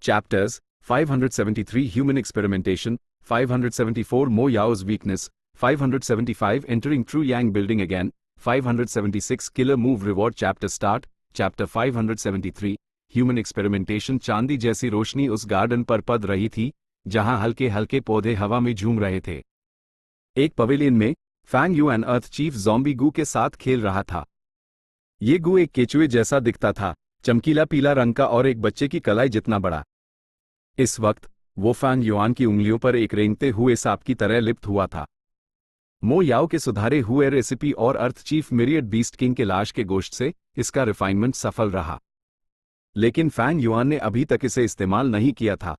Chapters 573 Human Experimentation, 574 Mo Yao's Weakness, 575 Entering True Yang Building Again, 576 Killer Move Reward. Chapter Start. Chapter 573 Human Experimentation. चांदी जैसी रोशनी उस garden पर पड़ रही थी जहां हल्के हल्के पौधे हवा में झूम रहे थे। एक पवेलियन में फैंग युआन अर्थ चीफ ज़ॉम्बी गू के साथ खेल रहा था। ये गू एक केचुए जैसा दिखता था, चमकीला पीला रंग का और एक बच्चे की कलाई जितना बड़ा। इस वक्त वो फैंग युआन की उंगलियों पर एक रेंगते हुए सांप की तरह लिप्त हुआ था। मो याओ के सुधारे हुए रेसिपी और अर्थ चीफ मिरियड बीस्ट किंग के लाश के गोश्त से इसका रिफाइनमेंट सफल रहा, लेकिन फैंग युआन ने अभी तक इसे इस्तेमाल नहीं किया था।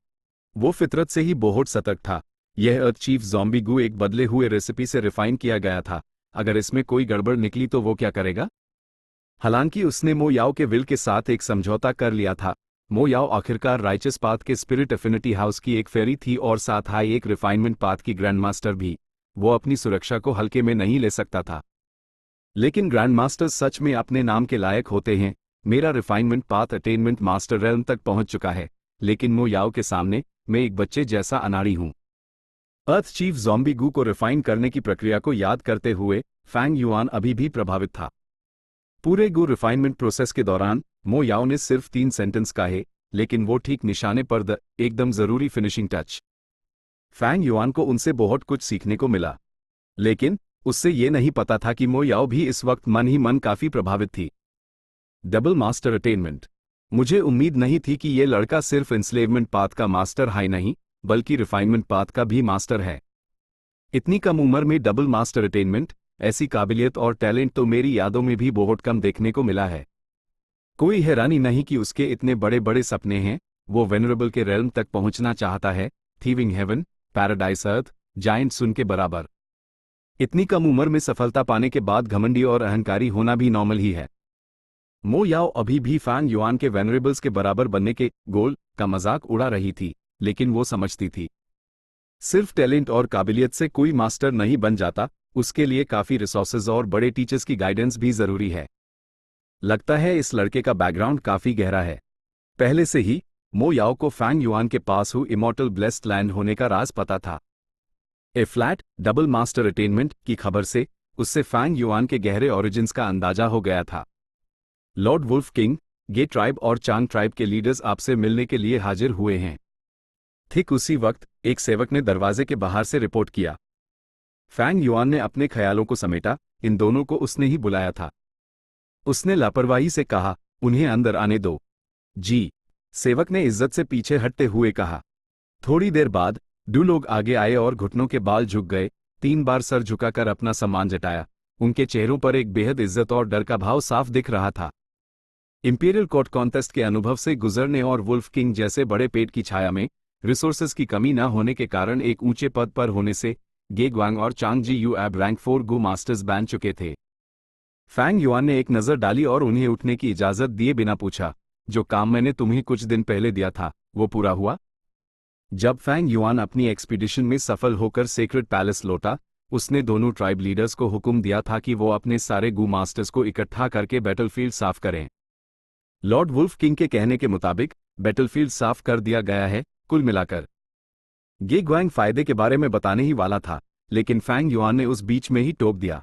वो फितरत से ही बहुत सतर्क था। यह अर्थ चीफ ज़ॉम्बी गू एक बदले हुए रेसिपी से रिफाइन किया गया था। अगर इसमें कोई गड़बड़ निकली तो वो क्या करेगा? हालांकि उसने मो याओ के विल के साथ एक समझौता कर लिया था। मो याओ आखिरकार राइचस पाथ के स्पिरिट एफिनिटी हाउस की एक फेरी थी और साथ ही एक रिफाइनमेंट पाथ की ग्रैंड मास्टर भी। वो अपनी सुरक्षा को हल्के में नहीं ले सकता था। लेकिन ग्रैंड मास्टर्स सच में अपने नाम के लायक होते हैं। मेरा refinement path attainment master realm तक पहुंच चुका है, लेकिन मो याओ के सामने मैं एक बच्चे जैसा अनाड़ी हूं। अर्थ चीफ ज़ॉम्बी गू को रिफाइन करने की प्रक्रिया को याद करते हुए फैंग युआन अभी भी प्रभावित था। पूरे गू रिफाइनमेंट प्रोसेस के दौरान मो याओ ने सिर्फ 3 सेंटेंस कहे, लेकिन वो ठीक निशाने पर द एकदम जरूरी फिनिशिंग टच। फैंग युआन को उनसे बहुत कुछ सीखने को मिला, लेकिन उससे ये नहीं पता था कि मो याओ भी इस वक्त मन ही मन काफी प्रभावित थी। Double master attainment. मुझे उम्मीद नहीं थी कि ये लड़का सिर्फ इंस्लेवमेंट पाथ का मास्टर हाई नहीं, बल्कि रिफाइनमेंट पाथ का भी मास्टर है। इतनी कम उम्र में डबल मास्टर अटेनमेंट, ऐसी काबिलियत और टैलेंट तो मेरी यादों में भी बहुत कम देखने को मिला है। कोई हैरानी नहीं कि उसके इतने बड़े बड़े सपने हैं। वो वेनरेबल के रेल्म तक पहुंचना चाहता है, थीविंग हेवन, पैराडाइस अर्थ, जायंट सुन के बराबर। इतनी कम उम्र में सफलता पाने के बाद घमंडी और अहंकारी होना भी नॉर्मल ही है। मो याओ अभी भी फैंग युआन के वेनरेबल्स के बराबर बनने के गोल का मजाक उड़ा रही थी, लेकिन वो समझती थी सिर्फ टैलेंट और काबिलियत से कोई मास्टर नहीं बन जाता, उसके लिए काफी रिसोर्सेज और बड़े टीचर्स की गाइडेंस भी जरूरी है। लगता है इस लड़के का बैकग्राउंड काफी गहरा है। पहले से ही मो याओ को फैंग युआन के पास हु इमॉर्टल ब्लेस्ड लैंड होने का राज पता था। ए फ्लैट डबल मास्टर अटेनमेंट की खबर से उससे फैंग युआन के गहरे ओरिजिन्स का अंदाजा हो गया था। लॉर्ड वुल्फ किंग, गे ट्राइब और चांग ट्राइब के लीडर्स आपसे मिलने के लिए हाजिर हुए हैं। ठीक उसी वक्त एक सेवक ने दरवाजे के बाहर से रिपोर्ट किया। फैंग युआन ने अपने ख्यालों को समेटा, इन दोनों को उसने ही बुलाया था। उसने लापरवाही से कहा, उन्हें अंदर आने दो। जी, सेवक ने इज्जत से पीछे हटते हुए कहा। थोड़ी देर बाद 2 लोग आगे आए और घुटनों के बाल झुक गए, 3 बार सर झुकाकर अपना सम्मान जताया। उनके चेहरों पर एक बेहद इज्जत और डर का भाव साफ दिख रहा था। इंपीरियल कोर्ट कॉन्टेस्ट के अनुभव से गुजरने और वुल्फ किंग जैसे बड़े पेट की छाया में रिसोर्सेज की कमी न होने के कारण एक ऊंचे पद पर होने से गे ग्वांग और चांग जी यू एब रैंक 4 गू मास्टर्स बन चुके थे। फैंग युआन ने एक नजर डाली और उन्हें उठने की इजाजत दिए बिना पूछा, जो काम मैंने तुम्हें कुछ दिन पहले दिया था वो पूरा हुआ? जब फैंग युआन अपनी एक्सपीडिशन में सफल होकर सेक्रेट पैलेस लौटा, उसने दोनों ट्राइब लीडर्स को हुक्म दिया था कि वो अपने सारे गू मास्टर्स को इकट्ठा करके बैटलफील्ड साफ करें। लॉर्ड वुल्फ किंग के कहने के मुताबिक बैटलफील्ड साफ कर दिया गया है। कुल मिलाकर गे ग्वांग फायदे के बारे में बताने ही वाला था, लेकिन फैंग युआन ने उस बीच में ही टोक दिया।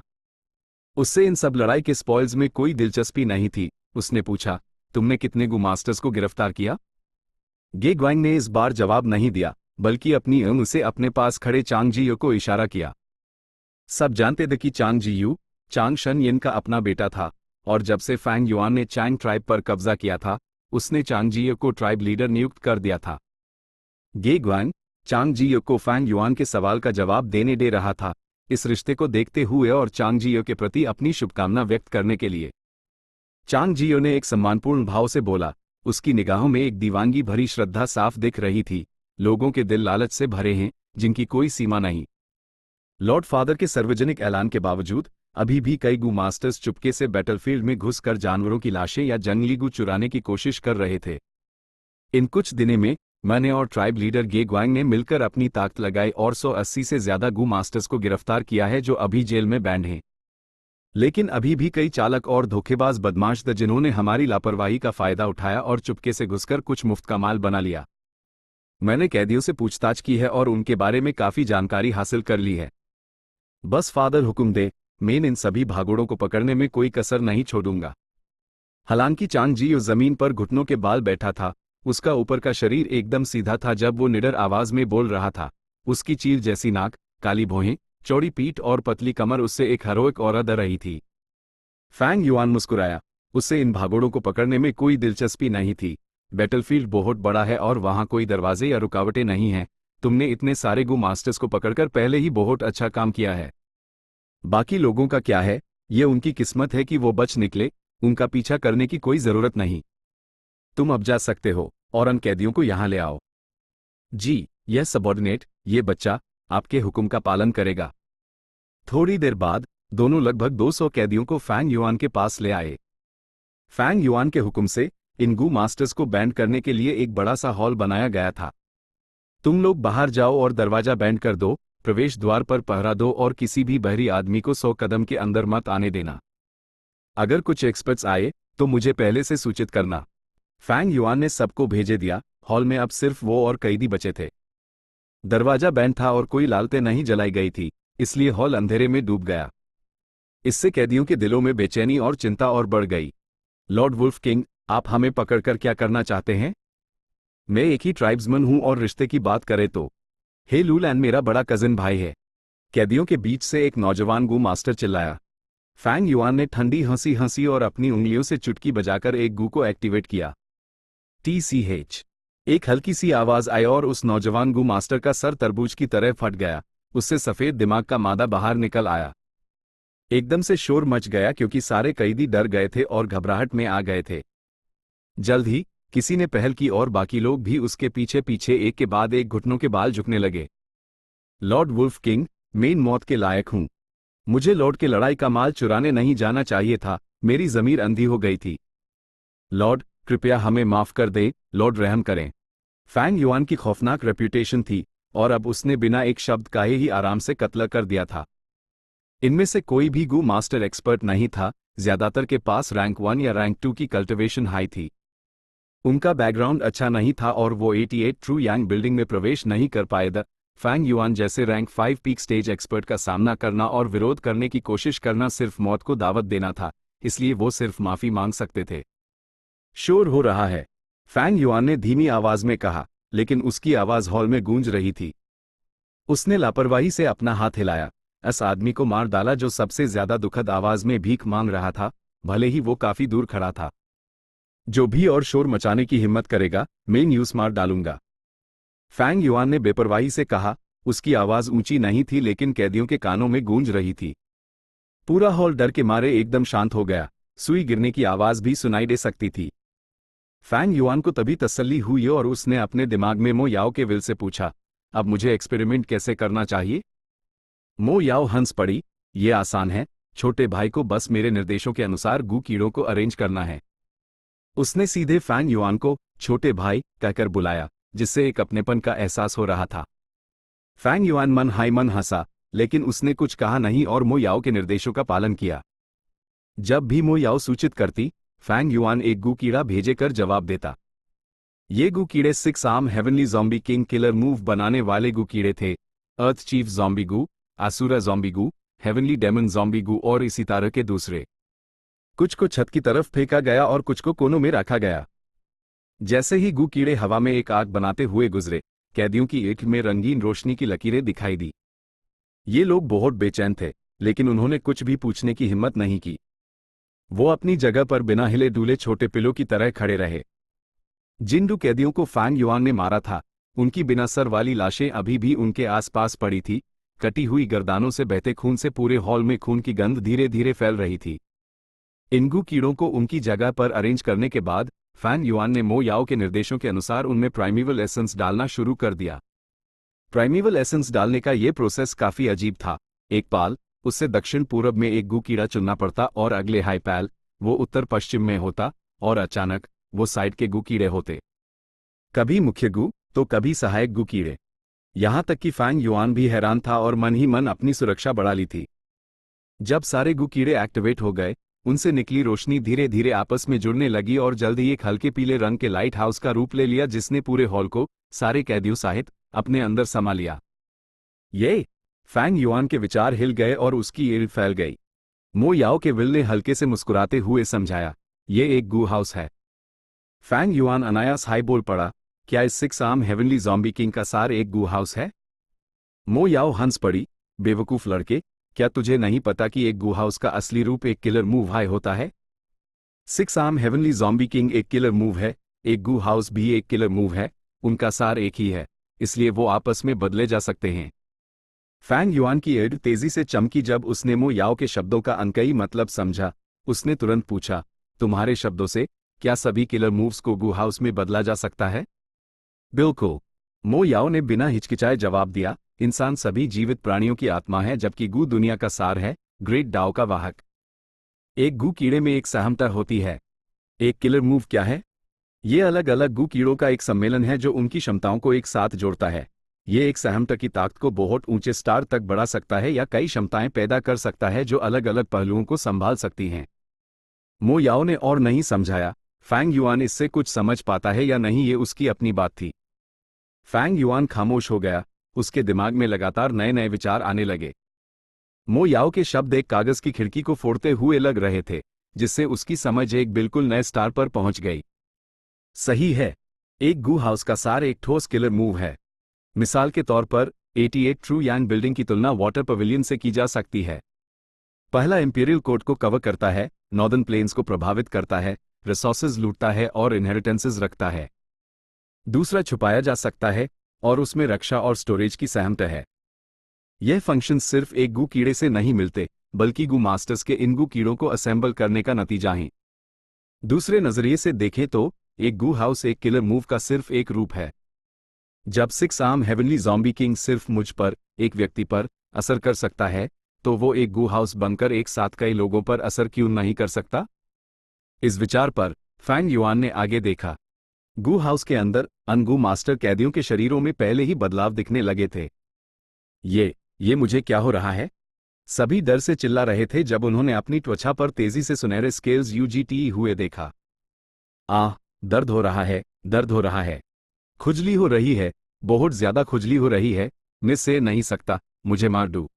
उससे इन सब लड़ाई के स्पॉइल्स में कोई दिलचस्पी नहीं थी। उसने पूछा, तुमने कितने गू मास्टर्स को गिरफ्तार किया? गे ग्वांग ने इस बार जवाब नहीं दिया, बल्कि अपनी उंगली से अपने पास खड़े चांग जीयू को इशारा किया। सब जानते थे कि चांग जीयू चांग शन यिन का अपना बेटा था, और जब से फैंग युआन ने चांग ट्राइब पर कब्जा किया था, उसने चांग जीयू को ट्राइब लीडर नियुक्त कर दिया था। गे ग्वांग चांग जीयू को फैंग युआन के सवाल का जवाब देने दे रहा था, इस रिश्ते को देखते हुए और चांग जीयू के प्रति अपनी शुभकामना व्यक्त करने के लिए। चांग जीयू ने एक सम्मानपूर्ण भाव से बोला। उसकी निगाहों में एक दीवानगी भरी श्रद्धा साफ दिख रही थी। लोगों के दिल लालच से भरे हैं, जिनकी कोई सीमा नहीं। लॉर्ड फादर के सार्वजनिक ऐलान के बावजूद अभी भी कई गू मास्टर्स चुपके से बैटलफील्ड में घुसकर जानवरों की लाशें या जंगली गू चुराने की कोशिश कर रहे थे। इन कुछ दिनों में मैंने और ट्राइब लीडर गे ग्वांग ने मिलकर अपनी ताकत लगाई और 180 से ज्यादा गू मास्टर्स को गिरफ्तार किया है, जो अभी जेल में बैंड हैं। लेकिन अभी भी कई चालक और धोखेबाज बदमाश थे जिन्होंने हमारी लापरवाही का फायदा उठाया और चुपके से घुसकर कुछ मुफ्त का माल बना लिया। मैंने कैदियों से पूछताछ की है और उनके बारे में काफी जानकारी हासिल कर ली है। बस फादर हुक्म दे, मैं इन सभी भागोड़ों को पकड़ने में कोई कसर नहीं छोड़ूंगा। हालांकि चांग जी उस जमीन पर घुटनों के बाल बैठा था। उसका ऊपर का शरीर एकदम सीधा था जब वो निडर आवाज में बोल रहा था। उसकी चील जैसी नाक, काली भौहें, चौड़ी पीठ और पतली कमर उससे एक हीरोइक ऑरा दे रही थी। फैंग युआन मुस्कुराया। उससे इन भागोड़ों को पकड़ने में कोई दिलचस्पी नहीं थी। बैटलफील्ड बहुत बड़ा है और वहां कोई दरवाजे या रुकावटें नहीं हैं। तुमने इतने सारे गू मास्टर्स को पकड़कर पहले ही बहुत अच्छा काम किया है। बाकी लोगों का क्या है, ये उनकी किस्मत है कि वो बच निकले। उनका पीछा करने की कोई जरूरत नहीं। तुम अब जा सकते हो और उन कैदियों को यहां ले आओ। जी, यह सबॉर्डिनेट, ये बच्चा आपके हुक्म का पालन करेगा। थोड़ी देर बाद दोनों लगभग 200 कैदियों को फैंग युआन के पास ले आए। फैंग युआन के हुक्म से इन गू मास्टर्स को बैंड करने के लिए एक बड़ा सा हॉल बनाया गया था। तुम लोग बाहर जाओ और दरवाजा बैंड कर दो, प्रवेश द्वार पर पहरा दो और किसी भी बहरी आदमी को 100 कदम के अंदर मत आने देना। अगर कुछ एक्सपर्ट्स आए तो मुझे पहले से सूचित करना। फैंग युआन ने सबको भेजे दिया। हॉल में अब सिर्फ वो और कैदी बचे थे। दरवाजा बैंड था और कोई लालटेन नहीं जलाई गई थी, इसलिए हॉल अंधेरे में डूब गया। इससे कैदियों के दिलों में बेचैनी और चिंता और बढ़ गई। लॉर्ड वुल्फ किंग, आप हमें पकड़कर क्या करना चाहते हैं? मैं एक ही ट्राइब्समैन हूं और रिश्ते की बात करें तो हे लूलैन मेरा बड़ा कजिन भाई है। कैदियों के बीच से एक नौजवान गू मास्टर चिल्लाया। फैंग युआन ने ठंडी हंसी हंसी और अपनी उंगलियों से चुटकी बजाकर एक गू को एक्टिवेट किया। TCH। एक हल्की सी आवाज आई और उस नौजवान गू मास्टर का सर तरबूज की तरह फट गया। उससे सफेद दिमाग का मादा बाहर निकल आया। एकदम से शोर मच गया क्योंकि सारे कैदी डर गए थे और घबराहट में आ गए थे। जल्द ही किसी ने पहल की और बाकी लोग भी उसके पीछे पीछे एक के बाद एक घुटनों के बाल झुकने लगे। लॉर्ड वुल्फ किंग, मैं मौत के लायक हूं। मुझे लॉर्ड के लड़ाई का माल चुराने नहीं जाना चाहिए था। मेरी जमीर अंधी हो गई थी। लॉर्ड, कृपया हमें माफ कर दें। लॉर्ड, रहम करें। फैंग युआन की खौफनाक रेप्यूटेशन थी और अब उसने बिना एक शब्द कहे ही आराम से कत्ल कर दिया था। इनमें से कोई भी गू मास्टर एक्सपर्ट नहीं था। ज्यादातर के पास रैंक 1 या रैंक 2 की कल्टिवेशन हाई थी। उनका बैकग्राउंड अच्छा नहीं था और वो 88 ट्रू यांग बिल्डिंग में प्रवेश नहीं कर पाए थे। फैंग युआन जैसे रैंक 5 पीक स्टेज एक्सपर्ट का सामना करना और विरोध करने की कोशिश करना सिर्फ मौत को दावत देना था, इसलिए वो सिर्फ माफी मांग सकते थे। शोर हो रहा है, फैंग युआन ने धीमी आवाज में कहा, लेकिन उसकी आवाज हॉल में गूंज रही थी। उसने लापरवाही से अपना हाथ हिलाया। उस आदमी को मार डाला जो सबसे ज्यादा दुखद आवाज में भीख मांग रहा था, भले ही वो काफी दूर खड़ा था। जो भी और शोर मचाने की हिम्मत करेगा, मैं न्यूज़ मार डालूंगा। फैंग युआन ने बेपरवाही से कहा। उसकी आवाज ऊंची नहीं थी लेकिन कैदियों के कानों में गूंज रही थी। पूरा हॉल डर के मारे एकदम शांत हो गया। सुई गिरने की आवाज भी सुनाई दे सकती थी। फैंग युआन को तभी तसल्ली हुई और उसने अपने दिमाग में मो याओ के विल से पूछा, अब मुझे एक्सपेरिमेंट कैसे करना चाहिए? मो याओ हंस पड़ी। ये आसान है, छोटे भाई को बस मेरे निर्देशों के अनुसार गू कीड़ों को अरेंज करना है। उसने सीधे फैंग युआन को छोटे भाई कहकर बुलाया, जिससे एक अपनेपन का एहसास हो रहा था। फैंग युआन मन हाई मन हंसा, लेकिन उसने कुछ कहा नहीं और मो याओ के निर्देशों का पालन किया। जब भी मो याओ सूचित करती, फैंग युआन एक गू कीड़ा भेजे कर जवाब देता। ये गू कीड़े 6 arm heavenly zombie king killer move बनाने वाले गू कीड़े थे। अर्थ चीफ ज़ॉम्बी गू, आसुरा ज़ॉम्बी गू, हेवनली डेमन ज़ॉम्बी गू और इसी तरह के दूसरे। कुछ को छत की तरफ फेंका गया और कुछ को कोनों में रखा गया। जैसे ही गू कीड़े हवा में एक आग बनाते हुए गुजरे, कैदियों की ईंट में रंगीन रोशनी की लकीरें दिखाई दी। ये लोग बहुत बेचैन थे, लेकिन उन्होंने कुछ भी पूछने की हिम्मत नहीं की। वो अपनी जगह पर बिना हिले डुले छोटे पिलों की तरह खड़े रहे। जिन 2 कैदियों को फैंग युआन ने मारा था, उनकी बिना सर वाली लाशें अभी भी उनके आसपास पड़ी थी। कटी हुई गर्दानों से बहते खून से पूरे हॉल में खून की गंध धीरे धीरे फैल रही थी। इन गू कीड़ों को उनकी जगह पर अरेंज करने के बाद फैंग युआन ने मो याओ के निर्देशों के अनुसार उनमें प्राइमेवल एसेंस डालना शुरू कर दिया। प्राइमेवल एसेंस डालने का यह प्रोसेस काफी अजीब था। एक पाल, उससे दक्षिण पूर्व में एक गू कीड़ा चुनना पड़ता और अगले हाई पैल, वो उत्तर पश्चिम में होता और अचानक वो साइड के गू कीड़े होते। कभी मुख्य गू तो कभी सहायक गू कीड़े। यहां तक कि फैंग युआन भी हैरान था और मन ही मन अपनी सुरक्षा बढ़ा ली थी। जब सारे गू कीड़े एक्टिवेट हो गए, उनसे निकली रोशनी धीरे धीरे आपस में जुड़ने लगी और जल्द ही एक हल्के पीले रंग के लाइट हाउस का रूप ले लिया जिसने पूरे हॉल को सारे कैदियों सहित अपने अंदर समा लिया। ये फैंग युआन के विचार हिल गए और उसकी एड़ फैल गई। मो याओ के विल ने हल्के से मुस्कुराते हुए समझाया, ये एक गू हाउस है। फैंग युआन अनायास हाई बोल पड़ा, क्या इस 6 आर्म हेवनली ज़ॉम्बी किंग का सार एक गू हाउस है? मो याओ हंस पड़ी, बेवकूफ लड़के, क्या तुझे नहीं पता कि एक गू हाउस का असली रूप एक किलर मूव हाई होता है? 6 आर्म हेवनली ज़ॉम्बी किंग एक किलर मूव है, एक गू हाउस भी एक किलर मूव है, उनका सार एक ही है, इसलिए वो आपस में बदले जा सकते हैं। फैंग युआन की एड़ तेजी से चमकी जब उसने मो याओ के शब्दों का अनकही मतलब समझा। उसने तुरंत पूछा, तुम्हारे शब्दों से क्या सभी किलर मूव्स को गू हाउस में बदला जा सकता है? बिल्कुल, मो याओ ने बिना हिचकिचाए जवाब दिया, इंसान सभी जीवित प्राणियों की आत्मा है जबकि गू दुनिया का सार है, ग्रेट डाओ का वाहक। एक गू कीड़े में एक सहमता होती है। एक किलर मूव क्या है? ये अलग अलग गू कीड़ों का एक सम्मेलन है जो उनकी क्षमताओं को एक साथ जोड़ता है। ये एक सहमता की ताकत को बहुत ऊंचे स्टार तक बढ़ा सकता है या कई क्षमताएं पैदा कर सकता है जो अलग अलग पहलुओं को संभाल सकती हैं। मो याओ ने और नहीं समझाया, फैंग युआन इससे कुछ समझ पाता है या नहीं ये उसकी अपनी बात थी। फैंग युआन खामोश हो गया, उसके दिमाग में लगातार नए नए विचार आने लगे। मो याओ के शब्द एक कागज की खिड़की को फोड़ते हुए लग रहे थे, जिससे उसकी समझ एक बिल्कुल नए स्टार पर पहुंच गई। सही है, एक गू हाउस का सार एक ठोस किलर मूव है। मिसाल के तौर पर 88 ट्रू यांग बिल्डिंग की तुलना वाटर पवेलियन से की जा सकती है। पहला इंपीरियल कोर्ट को कवर करता है, नॉर्दर्न प्लेन्स को प्रभावित करता है, रिसोर्सेज लूटता है और इनहेरिटेंसेस रखता है। दूसरा छुपाया जा सकता है और उसमें रक्षा और स्टोरेज की सहमत है। यह फंक्शन सिर्फ एक गू कीड़े से नहीं मिलते, बल्कि गू मास्टर्स के इन गू कीड़ों को असेंबल करने का नतीजा है। दूसरे नजरिए से देखें तो एक गू हाउस एक किलर मूव का सिर्फ एक रूप है। जब 6 आर्म हेवनली ज़ॉम्बी किंग सिर्फ मुझ पर, एक व्यक्ति पर, असर कर सकता है, तो वो एक गू हाउस बनकर एक साथ कई लोगों पर असर क्यों नहीं कर सकता? इस विचार पर फैंग युआन ने आगे देखा। गू हाउस के अंदर अनगू मास्टर कैदियों के शरीरों में पहले ही बदलाव दिखने लगे थे। ये मुझे क्या हो रहा है? सभी डर से चिल्ला रहे थे जब उन्होंने अपनी त्वचा पर तेजी से सुनहरे स्केल्स यूजीटी हुए देखा। दर्द हो रहा है, दर्द हो रहा है, खुजली हो रही है, बहुत ज्यादा खुजली हो रही है, मैं सह नहीं सकता, मुझे मार दो।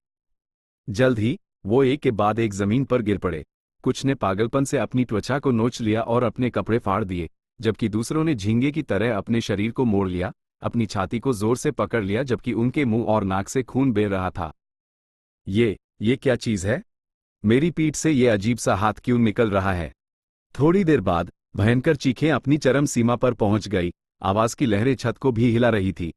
जल्द ही वो एक के बाद एक जमीन पर गिर पड़े। कुछ ने पागलपन से अपनी त्वचा को नोच लिया और अपने कपड़े फाड़ दिए, जबकि दूसरों ने झींगे की तरह अपने शरीर को मोड़ लिया, अपनी छाती को जोर से पकड़ लिया जबकि उनके मुंह और नाक से खून बह रहा था। ये क्या चीज है? मेरी पीठ से ये अजीब सा हाथ क्यों निकल रहा है? थोड़ी देर बाद भयंकर चीखें अपनी चरम सीमा पर पहुंच गई, आवाज की लहरें छत को भी हिला रही थी।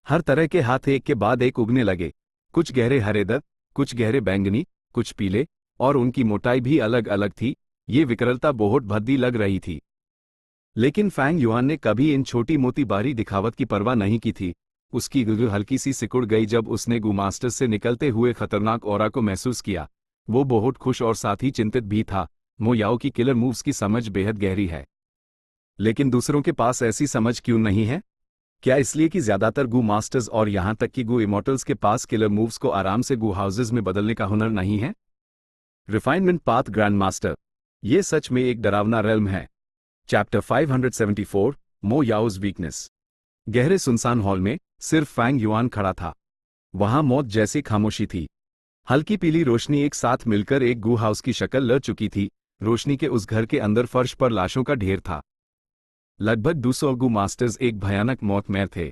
हर तरह के हाथ एक के बाद एक उगने लगे, कुछ गहरे हरेदर, कुछ गहरे बैंगनी, कुछ पीले, और उनकी मोटाई भी अलग अलग थी। ये विकरालता बहुत भद्दी लग रही थी। लेकिन फैंग युआन ने कभी इन छोटी मोटी बारी दिखावट की परवाह नहीं की थी। उसकी गुर्ग हल्की सी सिकुड़ गई जब उसने गू मास्टर से निकलते हुए खतरनाक ऑरा को महसूस किया। वो बहुत खुश और साथ ही चिंतित भी था। मो याओ की किलर मूव्स की समझ बेहद गहरी है, लेकिन दूसरों के पास ऐसी समझ क्यों नहीं है? क्या इसलिए कि ज्यादातर गू मास्टर्स और यहां तक कि गू इमॉर्टल्स के पास किलर मूव्स को आराम से गू हाउसेज में बदलने का हुनर नहीं है? रिफाइनमेंट पाथ ग्रैंड मास्टर, ये सच में एक डरावना रेल्म है। चैप्टर 574, मो याओज वीकनेस। गहरे सुनसान हॉल में सिर्फ फैंग युआन खड़ा था। वहां मौत जैसी खामोशी थी। हल्की पीली रोशनी एक साथ मिलकर एक गू हाउस की शक्ल ले चुकी थी। रोशनी के उस घर के अंदर फर्श पर लाशों का ढेर था। लगभग 200 गू मास्टर्स एक भयानक मौत में थे।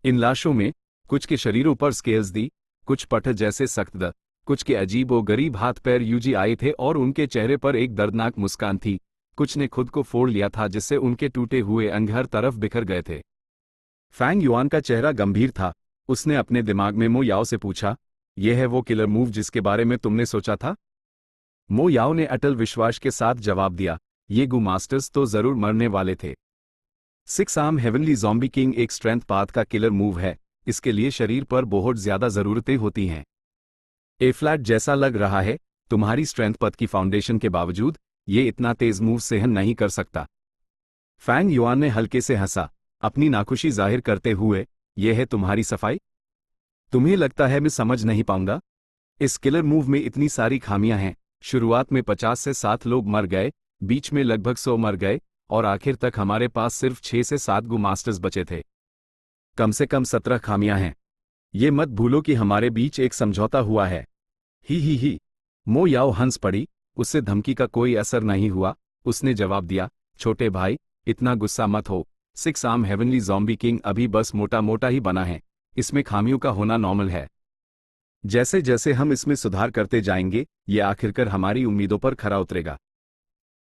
इन लाशों में कुछ के शरीरों पर स्केल्स दी, कुछ पत्थर जैसे सख्त, कुछ के अजीब व गरीब हाथ पैर यूजी आए थे और उनके चेहरे पर एक दर्दनाक मुस्कान थी। कुछ ने खुद को फोड़ लिया था जिससे उनके टूटे हुए अंग हर तरफ बिखर गए थे। फैंग युआन का चेहरा गंभीर था। उसने अपने दिमाग में मो याओ से पूछा, यह है वो किलर मूव जिसके बारे में तुमने सोचा था? मो याओ ने अटल विश्वास के साथ जवाब दिया, ये गू मास्टर्स तो जरूर मरने वाले थे। 6 आर्म हेवनली ज़ॉम्बी किंग एक स्ट्रेंथ पाथ का किलर मूव है। इसके लिए शरीर पर बहुत ज्यादा जरूरतें होती हैं। ए फ्लैट जैसा लग रहा है, तुम्हारी स्ट्रेंथ पथ की फाउंडेशन के बावजूद ये इतना तेज मूव सहन नहीं कर सकता। फैंग युआन ने हल्के से हंसा, अपनी नाखुशी जाहिर करते हुए, यह है तुम्हारी सफाई? तुम्हें लगता है मैं समझ नहीं पाऊंगा? इस किलर मूव में इतनी सारी खामियां हैं। शुरुआत में 50 से 7 लोग मर गए, बीच में लगभग 100 मर गए, और आखिर तक हमारे पास सिर्फ 6 से 7 गू मास्टर्स बचे थे। कम से कम 17 खामियां हैं। ये मत भूलो कि हमारे बीच एक समझौता हुआ है। ही। मो याओ हंस पड़ी, उससे धमकी का कोई असर नहीं हुआ। उसने जवाब दिया, छोटे भाई, इतना गुस्सा मत हो। 6 आर्म हेवनली ज़ॉम्बी किंग अभी बस मोटा मोटा ही बना है। इसमें खामियों का होना नॉर्मल है। जैसे जैसे हम इसमें सुधार करते जाएंगे, ये आखिरकार हमारी उम्मीदों पर खरा उतरेगा।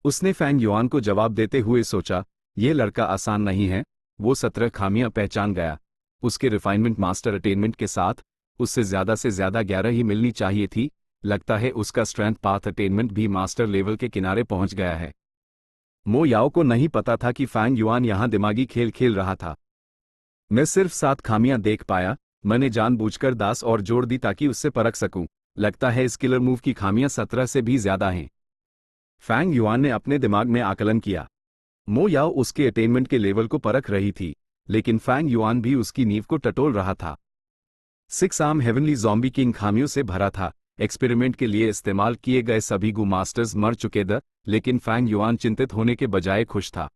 उसने फैंग युआन को जवाब देते हुए सोचा, ये लड़का आसान नहीं है। वो 17 खामियां पहचान गया। उसके रिफाइनमेंट मास्टर अटेनमेंट के साथ उससे ज़्यादा 11 ही मिलनी चाहिए थी। लगता है उसका स्ट्रेंथ पाथ अटेनमेंट भी मास्टर लेवल के किनारे पहुंच गया है। मो याओ को नहीं पता था कि फैंग युआन यहां दिमागी खेल खेल रहा था। मैं सिर्फ 7 खामियां देख पाया। मैंने जानबूझकर 10 और जोड़ दी ताकि उससे परख सकूं। लगता है इस किलर मूव की खामियां 17 से भी ज्यादा हैं। फैंग युआन ने अपने दिमाग में आकलन किया। मो याओ उसके अटेनमेंट के लेवल को परख रही थी, लेकिन फैंग युआन भी उसकी नींव को टटोल रहा था। 6 आर्म हेवनली ज़ॉम्बी किंग खामियों से भरा था। एक्सपेरिमेंट के लिए इस्तेमाल किए गए सभी गू मास्टर्स मर चुके थे, लेकिन फैंग युआन चिंतित होने के बजाय खुश था।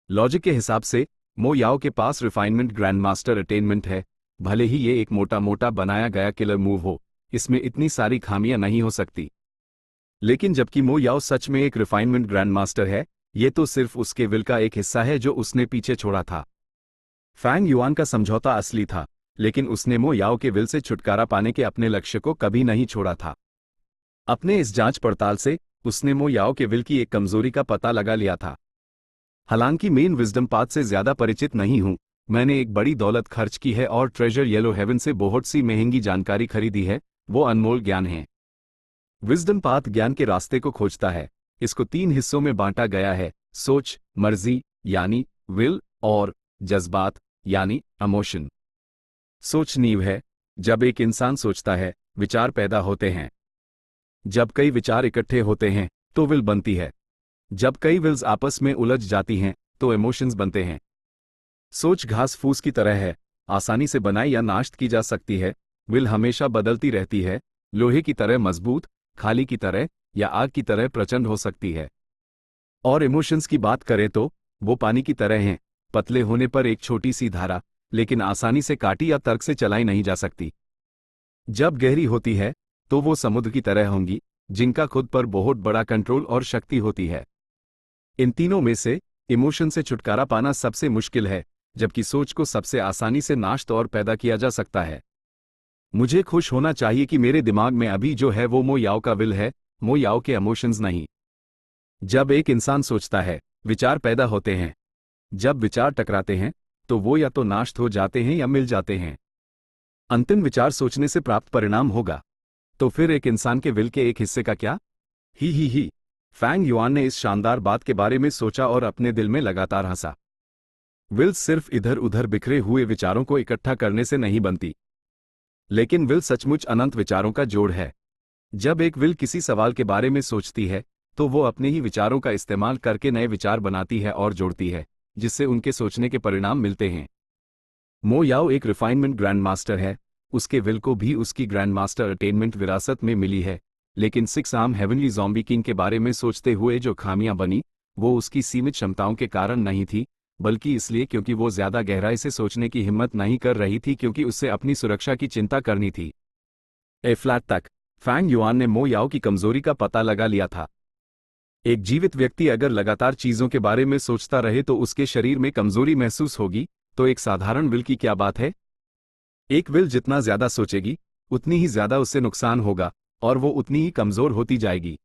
लॉजिक के हिसाब से मो याओ के पास रिफाइनमेंट ग्रैंड मास्टर अटेनमेंट है। भले ही ये एक मोटा मोटा बनाया गया किलर मूव हो, इसमें इतनी सारी खामियां नहीं हो सकती। लेकिन जबकि मो याओ सच में एक रिफाइनमेंट ग्रैंड मास्टर है, ये तो सिर्फ उसके विल का एक हिस्सा है जो उसने पीछे छोड़ा था। फैंग युआन का समझौता असली था, लेकिन उसने मो याओ के विल से छुटकारा पाने के अपने लक्ष्य को कभी नहीं छोड़ा था। अपने इस जांच पड़ताल से उसने मो याओ के विल की एक कमजोरी का पता लगा लिया था। हालांकि मेन विजडम पाथ से ज्यादा परिचित नहीं हूं, मैंने एक बड़ी दौलत खर्च की है और ट्रेजर येलो हेवन से बहुत सी महंगी जानकारी खरीदी है। वो अनमोल ज्ञान है। विजडम पाथ ज्ञान के रास्ते को खोजता है। इसको 3 हिस्सों में बांटा गया है, सोच, मर्जी यानी विल, और जज्बात यानी इमोशन। सोच नींव है। जब एक इंसान सोचता है, विचार पैदा होते हैं। जब कई विचार इकट्ठे होते हैं तो विल बनती है। जब कई विल्स आपस में उलझ जाती हैं तो इमोशंस बनते हैं। सोच घास फूस की तरह है, आसानी से बनाई या नाश्त की जा सकती है। विल हमेशा बदलती रहती है, लोहे की तरह मजबूत, खाली की तरह या आग की तरह प्रचंड हो सकती है। और इमोशंस की बात करें तो वो पानी की तरह हैं, पतले होने पर एक छोटी सी धारा, लेकिन आसानी से काटी या तर्क से चलाई नहीं जा सकती। जब गहरी होती है तो वो समुद्र की तरह होंगी, जिनका खुद पर बहुत बड़ा कंट्रोल और शक्ति होती है। इन तीनों में से इमोशन से छुटकारा पाना सबसे मुश्किल है, जबकि सोच को सबसे आसानी से नाश्त और पैदा किया जा सकता है। मुझे खुश होना चाहिए कि मेरे दिमाग में अभी जो है वो मो याओ का विल है, मो याओ के इमोशंस नहीं। जब एक इंसान सोचता है, विचार पैदा होते हैं। जब विचार टकराते हैं तो वो या तो नाश्त हो जाते हैं या मिल जाते हैं। अंतिम विचार सोचने से प्राप्त परिणाम होगा। तो फिर एक इंसान के विल के एक हिस्से का क्या? ही। फैंग युआन ने इस शानदार बात के बारे में सोचा और अपने दिल में लगातार हंसा। विल सिर्फ इधर उधर बिखरे हुए विचारों को इकट्ठा करने से नहीं बनती, लेकिन विल सचमुच अनंत विचारों का जोड़ है। जब एक विल किसी सवाल के बारे में सोचती है तो वो अपने ही विचारों का इस्तेमाल करके नए विचार बनाती है और जोड़ती है, जिससे उनके सोचने के परिणाम मिलते हैं। मो याओ एक रिफाइनमेंट ग्रैंड मास्टर है। उसके विल को भी उसकी ग्रैंड मास्टर अटेनमेंट विरासत में मिली है, लेकिन 6 आर्म हेवनली ज़ॉम्बी किंग के बारे में सोचते हुए जो खामियां बनी, वो उसकी सीमित क्षमताओं के कारण नहीं थी, बल्कि इसलिए क्योंकि वो ज्यादा गहराई से सोचने की हिम्मत नहीं कर रही थी, क्योंकि उससे अपनी सुरक्षा की चिंता करनी थी। फ्लैट तक फैंग युआन ने मो याओ की कमजोरी का पता लगा लिया था। एक जीवित व्यक्ति अगर लगातार चीजों के बारे में सोचता रहे तो उसके शरीर में कमजोरी महसूस होगी, तो एक साधारण विल की क्या बात है। एक विल जितना ज्यादा सोचेगी, उतनी ही ज्यादा उससे नुकसान होगा और वो उतनी ही कमजोर होती जाएगी।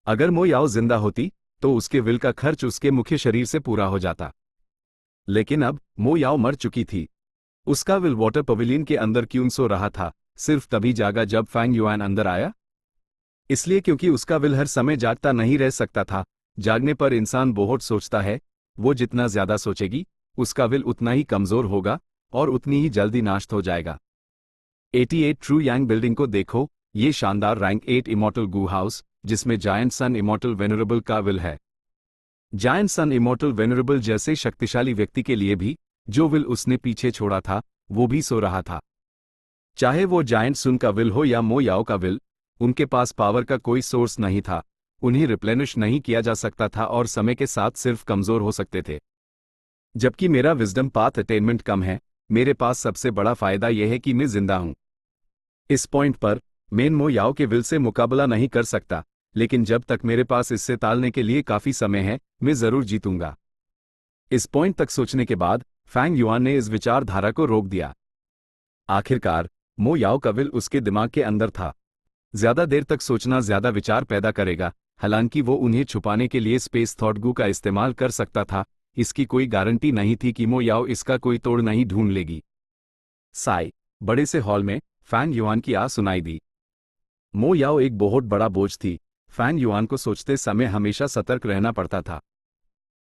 अगर मो याओ जिंदा होती तो उसके विल का खर्च उसके मुख्य शरीर से पूरा हो जाता, लेकिन अब मो याओ मर चुकी थी। उसका विल वाटर पवेलियन के अंदर क्यों सो रहा था, सिर्फ तभी जागा जब फैंग युआन अंदर आया? इसलिए क्योंकि उसका विल हर समय जागता नहीं रह सकता था। जागने पर इंसान बहुत सोचता है। वो जितना ज्यादा सोचेगी, उसका विल उतना ही कमजोर होगा और उतनी ही जल्दी नाश्त हो जाएगा। 88 ट्रू यांग बिल्डिंग को देखो, ये शानदार रैंक 8 इमॉर्टल गू हाउस, जिसमें जायंट सन इमॉर्टल वेनरेबल का विल है। जायंट सन इमॉर्टल वेनरेबल जैसे शक्तिशाली व्यक्ति के लिए भी जो विल उसने पीछे छोड़ा था, वो भी सो रहा था। चाहे वो जायंट सुन का विल हो या मो याओ का विल, उनके पास पावर का कोई सोर्स नहीं था। उन्हें रिप्लेनिश नहीं किया जा सकता था और समय के साथ सिर्फ कमजोर हो सकते थे। जबकि मेरा विजडम पाथ अटेनमेंट कम है, मेरे पास सबसे बड़ा फायदा यह है कि मैं जिंदा हूं। इस पॉइंट पर मैं मो याओ के विल से मुकाबला नहीं कर सकता, लेकिन जब तक मेरे पास इससे टालने के लिए काफी समय है, मैं जरूर जीतूंगा। इस पॉइंट तक सोचने के बाद फैंग युआन ने इस विचारधारा को रोक दिया। आखिरकार मो याओ का विल उसके दिमाग के अंदर था। ज्यादा देर तक सोचना ज्यादा विचार पैदा करेगा। हालांकि वो उन्हें छुपाने के लिए स्पेस थॉट गू का इस्तेमाल कर सकता था, इसकी कोई गारंटी नहीं थी कि मो याओ इसका कोई तोड़ नहीं ढूंढ लेगी। साई बड़े से हॉल में फैंग युआन की आवाज सुनाई दी। मो याओ एक बहुत बड़ा बोझ थी। फैंग युआन को सोचते समय हमेशा सतर्क रहना पड़ता था।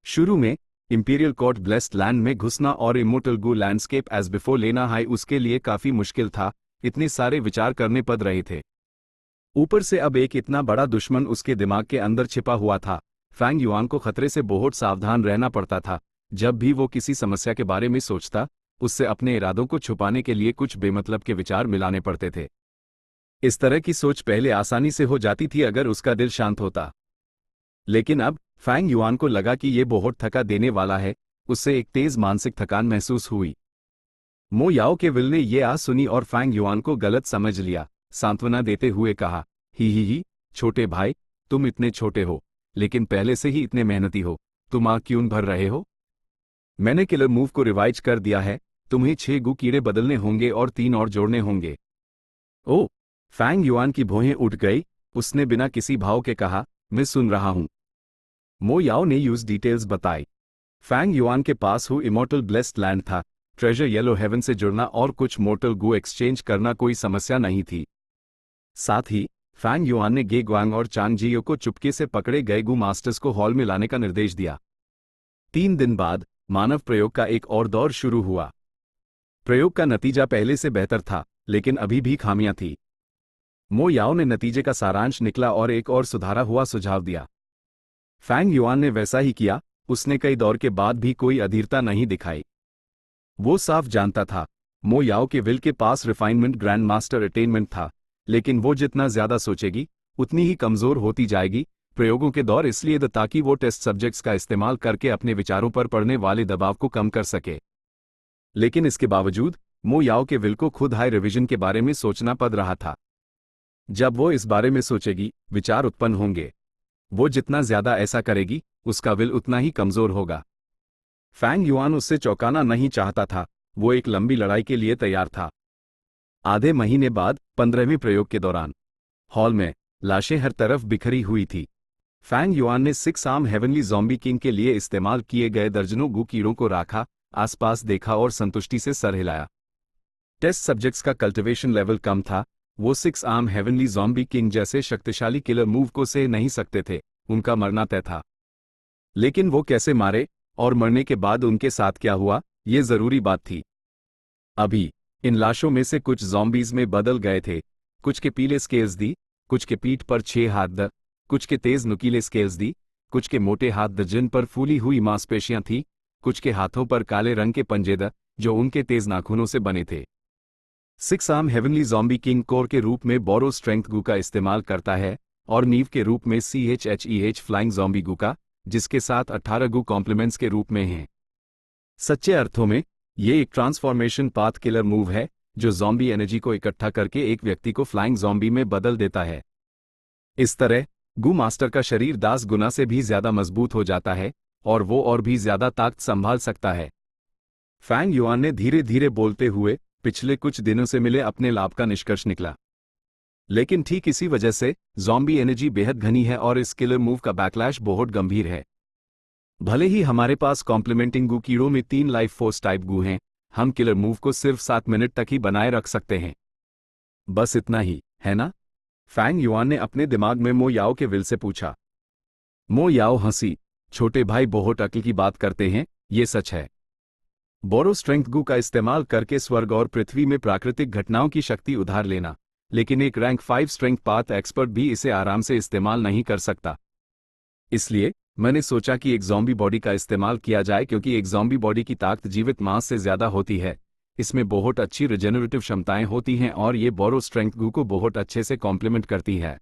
शुरू में इंपीरियल कोर्ट ब्लेस्ड लैंड में घुसना और इमोर्टल गू लैंडस्केप एज बिफोर लेना हाई उसके लिए काफी मुश्किल था। इतने सारे विचार करने पड़ रहे थे, ऊपर से अब एक इतना बड़ा दुश्मन उसके दिमाग के अंदर छिपा हुआ था। फैंग युआन को खतरे से बहुत सावधान रहना पड़ता था। जब भी वो किसी समस्या के बारे में सोचता, उससे अपने इरादों को छुपाने के लिए कुछ बेमतलब के विचार मिलाने पड़ते थे। इस तरह की सोच पहले आसानी से हो जाती थी अगर उसका दिल शांत होता, लेकिन अब फैंग युआन को लगा कि ये बहुत थका देने वाला है। उससे एक तेज मानसिक थकान महसूस हुई। मो याओ के विल ने ये आवाज सुनी और फैंग युआन को गलत समझ लिया। सांत्वना देते हुए कहा, ही, छोटे भाई, तुम इतने छोटे हो, लेकिन पहले से ही इतने मेहनती हो। तुम आग क्यों भर रहे हो? मैंने किलर मूव को रिवाइज कर दिया है। तुम्हें 6 गू कीड़े बदलने होंगे और 3 और जोड़ने होंगे। ओ! फैंग युआन की भौहें उठ गई। उसने बिना किसी भाव के कहा, मैं सुन रहा हूं। मो याओ ने यूज डिटेल्स बताई। फैंग युआन के पास हु इमोर्टल ब्लेस्ड लैंड था। ट्रेजर येलो हेवन से जुड़ना और कुछ मोर्टल गू एक्सचेंज करना कोई समस्या नहीं थी। साथ ही फैंग युआन ने गे ग्वांग और चांग जियो को चुपके से पकड़े गए गू मास्टर्स को हॉल में लाने का निर्देश दिया। 3 दिन बाद मानव प्रयोग का एक और दौर शुरू हुआ। प्रयोग का नतीजा पहले से बेहतर था, लेकिन अभी भी खामियां थी। मो याओ ने नतीजे का सारांश निकला और एक और सुधारा हुआ सुझाव दिया। फैंग युआन ने वैसा ही किया। उसने कई दौर के बाद भी कोई अधीरता नहीं दिखाई। वो साफ जानता था, मो याओ के विल के पास रिफाइनमेंट ग्रैंड मास्टर अटेनमेंट था, लेकिन वो जितना ज्यादा सोचेगी उतनी ही कमजोर होती जाएगी। प्रयोगों के दौर इसलिए ताकि वो टेस्ट सब्जेक्ट्स का इस्तेमाल करके अपने विचारों पर पड़ने वाले दबाव को कम कर सके। लेकिन इसके बावजूद मो याओ के विल को खुद हाई रिवीजन के बारे में सोचना पड़ रहा था। जब वो इस बारे में सोचेगी, विचार उत्पन्न होंगे। वो जितना ज्यादा ऐसा करेगी, उसका विल उतना ही कमजोर होगा। फैंग युआन उससे चौंकाना नहीं चाहता था। वो एक लंबी लड़ाई के लिए तैयार था। आधे महीने बाद 15वें प्रयोग के दौरान हॉल में लाशें हर तरफ बिखरी हुई थी। फैंग युआन ने 6 आर्म हेवनली ज़ॉम्बी किंग के लिए इस्तेमाल किए गए दर्जनों गू कीड़ों को रखा, आसपास देखा और संतुष्टि से सर हिलाया। टेस्ट सब्जेक्ट्स का कल्टिवेशन लेवल कम था। वो 6 आर्म हेवनली ज़ॉम्बी किंग जैसे शक्तिशाली किलर मूव को सह नहीं सकते थे। उनका मरना तय था। लेकिन वो कैसे मारे और मरने के बाद उनके साथ क्या हुआ, ये जरूरी बात थी। अभी इन लाशों में से कुछ ज़ॉम्बीज में बदल गए थे। कुछ के पीले स्केल्स दी, कुछ के पीठ पर 6 हाथ द, कुछ के तेज नुकीले स्केल्स दी, कुछ के मोटे हाथ द जिन पर फूली हुई मांसपेशियां थी, कुछ के हाथों पर काले रंग के पंजे द जो उनके तेज नाखूनों से बने थे। 6 arm heavenly zombie king core के रूप में बोरो स्ट्रेंथ गू का इस्तेमाल करता है और नीव के रूप में CHEH फ्लाइंग ज़ॉम्बी गू का, जिसके साथ 18 गू कॉम्प्लीमेंट्स के रूप में हैं। सच्चे अर्थों में ये एक ट्रांसफॉर्मेशन पाथ किलर मूव है जो ज़ॉम्बी एनर्जी को इकट्ठा करके एक व्यक्ति को फ्लाइंग ज़ॉम्बी में बदल देता है। इस तरह गू मास्टर का शरीर 10 गुना से भी ज्यादा मजबूत हो जाता है और वो और भी ज्यादा ताकत संभाल सकता है। फैंग युआन ने धीरे धीरे बोलते हुए पिछले कुछ दिनों से मिले अपने लाभ का निष्कर्ष निकला। लेकिन ठीक इसी वजह से ज़ॉम्बी एनर्जी बेहद घनी है और इस किलर मूव का बैकलैश बहुत गंभीर है। भले ही हमारे पास कॉम्प्लीमेंटिंग गू कीड़ों में 3 लाइफ फोर्स टाइप गू हैं, हम किलर मूव को सिर्फ 7 मिनट तक ही बनाए रख सकते हैं। बस इतना ही, है ना? फैंग युआन ने अपने दिमाग में मो याओ के विल से पूछा। मो याओ हंसी, छोटे भाई बहुत अक्ल की बात करते हैं, ये सच है। बोरो स्ट्रेंथ गू का इस्तेमाल करके स्वर्ग और पृथ्वी में प्राकृतिक घटनाओं की शक्ति उधार लेना, लेकिन एक रैंक 5 स्ट्रेंथ पाथ एक्सपर्ट भी इसे आराम से इस्तेमाल नहीं कर सकता। इसलिए मैंने सोचा कि एक ज़ॉम्बी बॉडी का इस्तेमाल किया जाए, क्योंकि एक ज़ॉम्बी बॉडी की ताकत जीवित मांस से ज्यादा होती है। इसमें बहुत अच्छी रिजेनरेटिव क्षमताएं होती हैं और ये बोरो स्ट्रेंथ गू को बहुत अच्छे से कॉम्प्लीमेंट करती है।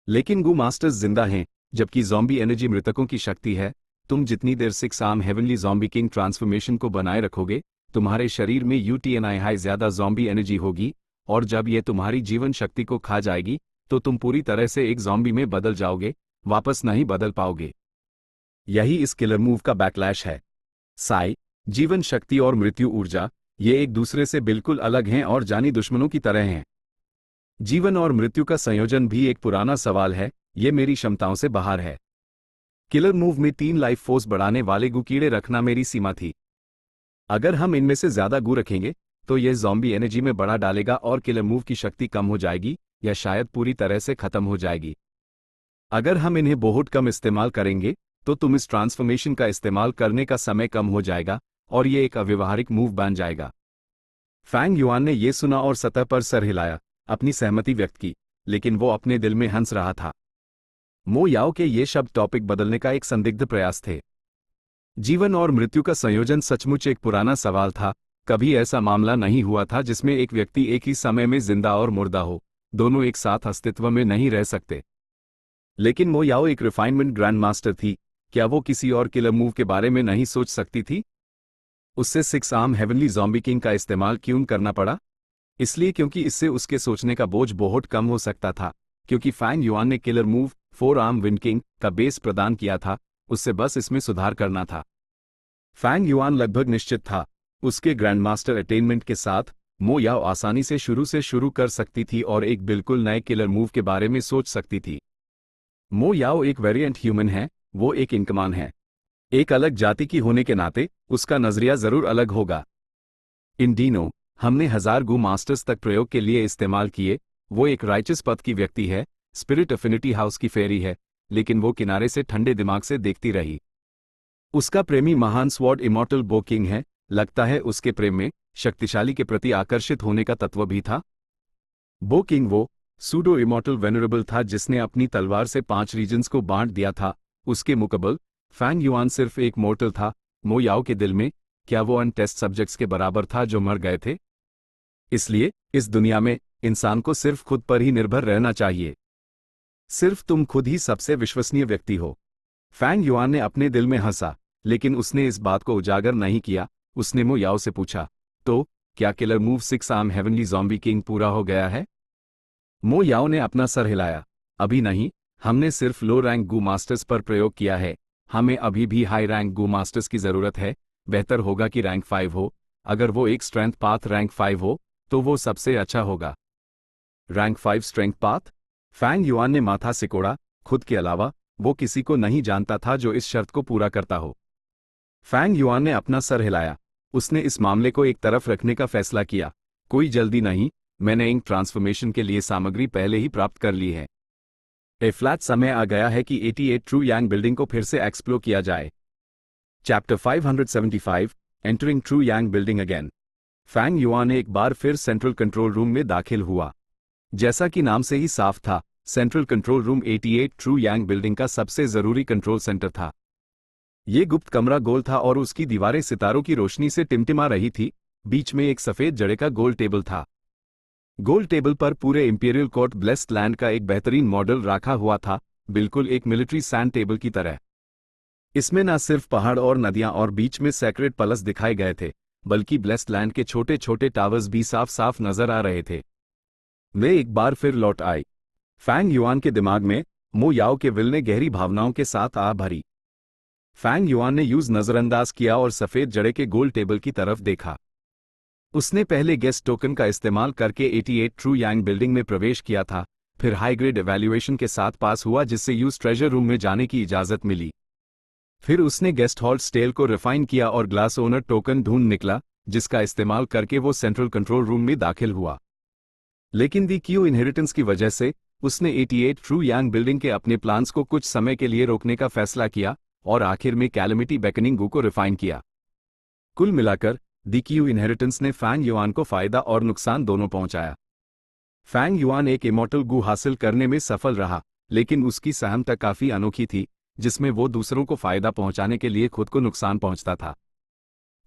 लेकिन गू मास्टर्स जिंदा हैं, जबकि ज़ॉम्बी एनर्जी मृतकों की शक्ति है। तुम जितनी देर 6 arm heavenly zombie king transformation को बनाए रखोगे, तुम्हारे शरीर में यूटीएनआई हाई ज्यादा ज़ॉम्बी एनर्जी होगी, और जब ये तुम्हारी जीवन शक्ति को खा जाएगी तो तुम पूरी तरह से एक ज़ॉम्बी में बदल जाओगे, वापस नहीं बदल पाओगे। यही इस किलर मूव का बैकलैश है। साई, जीवन शक्ति और मृत्यु ऊर्जा, ये एक दूसरे से बिल्कुल अलग हैं और जानी दुश्मनों की तरह हैं। जीवन और मृत्यु का संयोजन भी एक पुराना सवाल है, ये मेरी क्षमताओं से बाहर है। किलर मूव में 3 लाइफ फोर्स बढ़ाने वाले गू कीड़े रखना मेरी सीमा थी। अगर हम इनमें से ज्यादा गू रखेंगे तो यह ज़ॉम्बी एनर्जी में बढ़ा डालेगा और किलर मूव की शक्ति कम हो जाएगी या शायद पूरी तरह से खत्म हो जाएगी। अगर हम इन्हें बहुत कम इस्तेमाल करेंगे तो तुम इस ट्रांसफॉर्मेशन का इस्तेमाल करने का समय कम हो जाएगा और ये एक अव्यवहारिक मूव बन जाएगा। फैंग युआन ने यह सुना और सतह पर सर हिलाया, अपनी सहमति व्यक्त की, लेकिन वो अपने दिल में हंस रहा था। मो याओ के ये शब्द टॉपिक बदलने का एक संदिग्ध प्रयास थे। जीवन और मृत्यु का संयोजन सचमुच एक पुराना सवाल था। कभी ऐसा मामला नहीं हुआ था जिसमें एक व्यक्ति एक ही समय में जिंदा और मुर्दा हो, दोनों एक साथ अस्तित्व में नहीं रह सकते। लेकिन मो याओ एक रिफाइनमेंट ग्रैंड मास्टर थी, क्या वो किसी और किलर मूव के बारे में नहीं सोच सकती थी? उससे 6 आर्म हेवनली ज़ॉम्बी किंग का इस्तेमाल क्यों करना पड़ा? इसलिए क्योंकि इससे उसके सोचने का बोझ बहुत कम हो सकता था, क्योंकि फैंग युआन ने killer move 4 arm wind king का बेस प्रदान किया था, उससे बस इसमें सुधार करना था। फैंग युआन लगभग निश्चित था, उसके ग्रैंडमास्टर अटेनमेंट के साथ मो याओ आसानी से शुरू कर सकती थी और एक बिल्कुल नए किलर मूव के बारे में सोच सकती थी। मो याओ एक वेरिएंट ह्यूमन है, वो एक इनकमान है। एक अलग जाति की होने के नाते उसका नजरिया जरूर अलग होगा। इन दिनों हमने 1000 गू मास्टर्स तक प्रयोग के लिए इस्तेमाल किए। वो एक राइचस पथ की व्यक्ति है, स्पिरिट अफिनिटी हाउस की फेरी है, लेकिन वो किनारे से ठंडे दिमाग से देखती रही। उसका प्रेमी महान स्वॉर्ड इमॉर्टल बो किंग है, लगता है उसके प्रेम में शक्तिशाली के प्रति आकर्षित होने का तत्व भी था। बो किंग वो सूडो इमॉर्टल वेनरेबल था जिसने अपनी तलवार से 5 रीजन्स को बांट दिया था। उसके मुकाबले फैंग युआन सिर्फ एक मोर्टल था। मो याओ के दिल में क्या वो अन टेस्ट सब्जेक्ट्स के बराबर था जो मर गए थे? इसलिए इस दुनिया में इंसान को सिर्फ खुद पर ही निर्भर रहना चाहिए। सिर्फ तुम खुद ही सबसे विश्वसनीय व्यक्ति हो। फैंग युआन ने अपने दिल में हंसा, लेकिन उसने इस बात को उजागर नहीं किया। उसने मो याओ से पूछा, तो क्या killer move 6 arm heavenly zombie king पूरा हो गया है? मो याओ ने अपना सर हिलाया, अभी नहीं, हमने सिर्फ लो रैंक गू मास्टर्स पर प्रयोग किया है। हमें अभी भी हाई रैंक गू मास्टर्स की जरूरत है। बेहतर होगा कि रैंक 5 हो। अगर वो एक स्ट्रेंथ पाथ रैंक 5 हो तो वो सबसे अच्छा होगा। Rank 5 strength path? Fang Yuan ने माथा सिकोड़ा, खुद के अलावा वो किसी को नहीं जानता था जो इस शर्त को पूरा करता हो। फैंग युआन ने अपना सर हिलाया, उसने इस मामले को एक तरफ रखने का फैसला किया। कोई जल्दी नहीं, मैंने इंक ट्रांसफॉर्मेशन के लिए सामग्री पहले ही प्राप्त कर ली है। फ्लैट समय आ गया है कि 88 ट्रू यांग बिल्डिंग को फिर से एक्सप्लोर किया जाए। चैप्टर 575 एंटरिंग ट्रू यांग बिल्डिंग अगेन। फैंग युआन एक बार फिर सेंट्रल कंट्रोल रूम में दाखिल हुआ। जैसा कि नाम से ही साफ था, सेंट्रल कंट्रोल रूम 88 ट्रू यांग बिल्डिंग का सबसे जरूरी कंट्रोल सेंटर था। ये गुप्त कमरा गोल था और उसकी दीवारें सितारों की रोशनी से टिमटिमा रही थी। बीच में एक सफेद जड़े का गोल टेबल था। गोल टेबल पर पूरे इंपीरियल कोर्ट ब्लेस्ड लैंड का एक बेहतरीन मॉडल रखा हुआ था, बिल्कुल एक मिलिट्री सैंड टेबल की तरह। इसमें न सिर्फ पहाड़ और नदियां और बीच में सैक्रेड पलस दिखाए गए थे, बल्कि ब्लेस्ड लैंड के छोटे छोटे टावर्स भी साफ साफ नजर आ रहे थे। वे एक बार फिर लौट आए। फैंग युआन के दिमाग में मो याओ के विल ने गहरी भावनाओं के साथ आ भरी। फैंग युआन ने यूज नजरअंदाज किया और सफेद जड़े के गोल टेबल की तरफ देखा। उसने पहले गेस्ट टोकन का इस्तेमाल करके 88 ट्रू यांग बिल्डिंग में प्रवेश किया था, फिर हाई ग्रेड एवैल्यूएशन के साथ पास हुआ जिससे यूज ट्रेजर रूम में जाने की इजाजत मिली। फिर उसने गेस्ट हॉल स्टेल को रिफाइन किया और ग्लास ओनर टोकन ढूंढ निकला, जिसका इस्तेमाल करके वो सेंट्रल कंट्रोल रूम में दाखिल हुआ। लेकिन दी क्यू इनहेरिटेंस की वजह से उसने 88 ट्रू यांग बिल्डिंग के अपने प्लान्स को कुछ समय के लिए रोकने का फैसला किया और आखिर में कैलेमिटी बेकनिंग गू को रिफाइन किया। कुल मिलाकर दी क्यू इनहेरिटेंस ने फैंग युआन को फायदा और नुकसान दोनों पहुंचाया। फैंग युआन एक इमॉर्टल गू हासिल करने में सफल रहा, लेकिन उसकी सहमता काफी अनोखी थी, जिसमें वो दूसरों को फायदा पहुंचाने के लिए खुद को नुकसान पहुंचता था।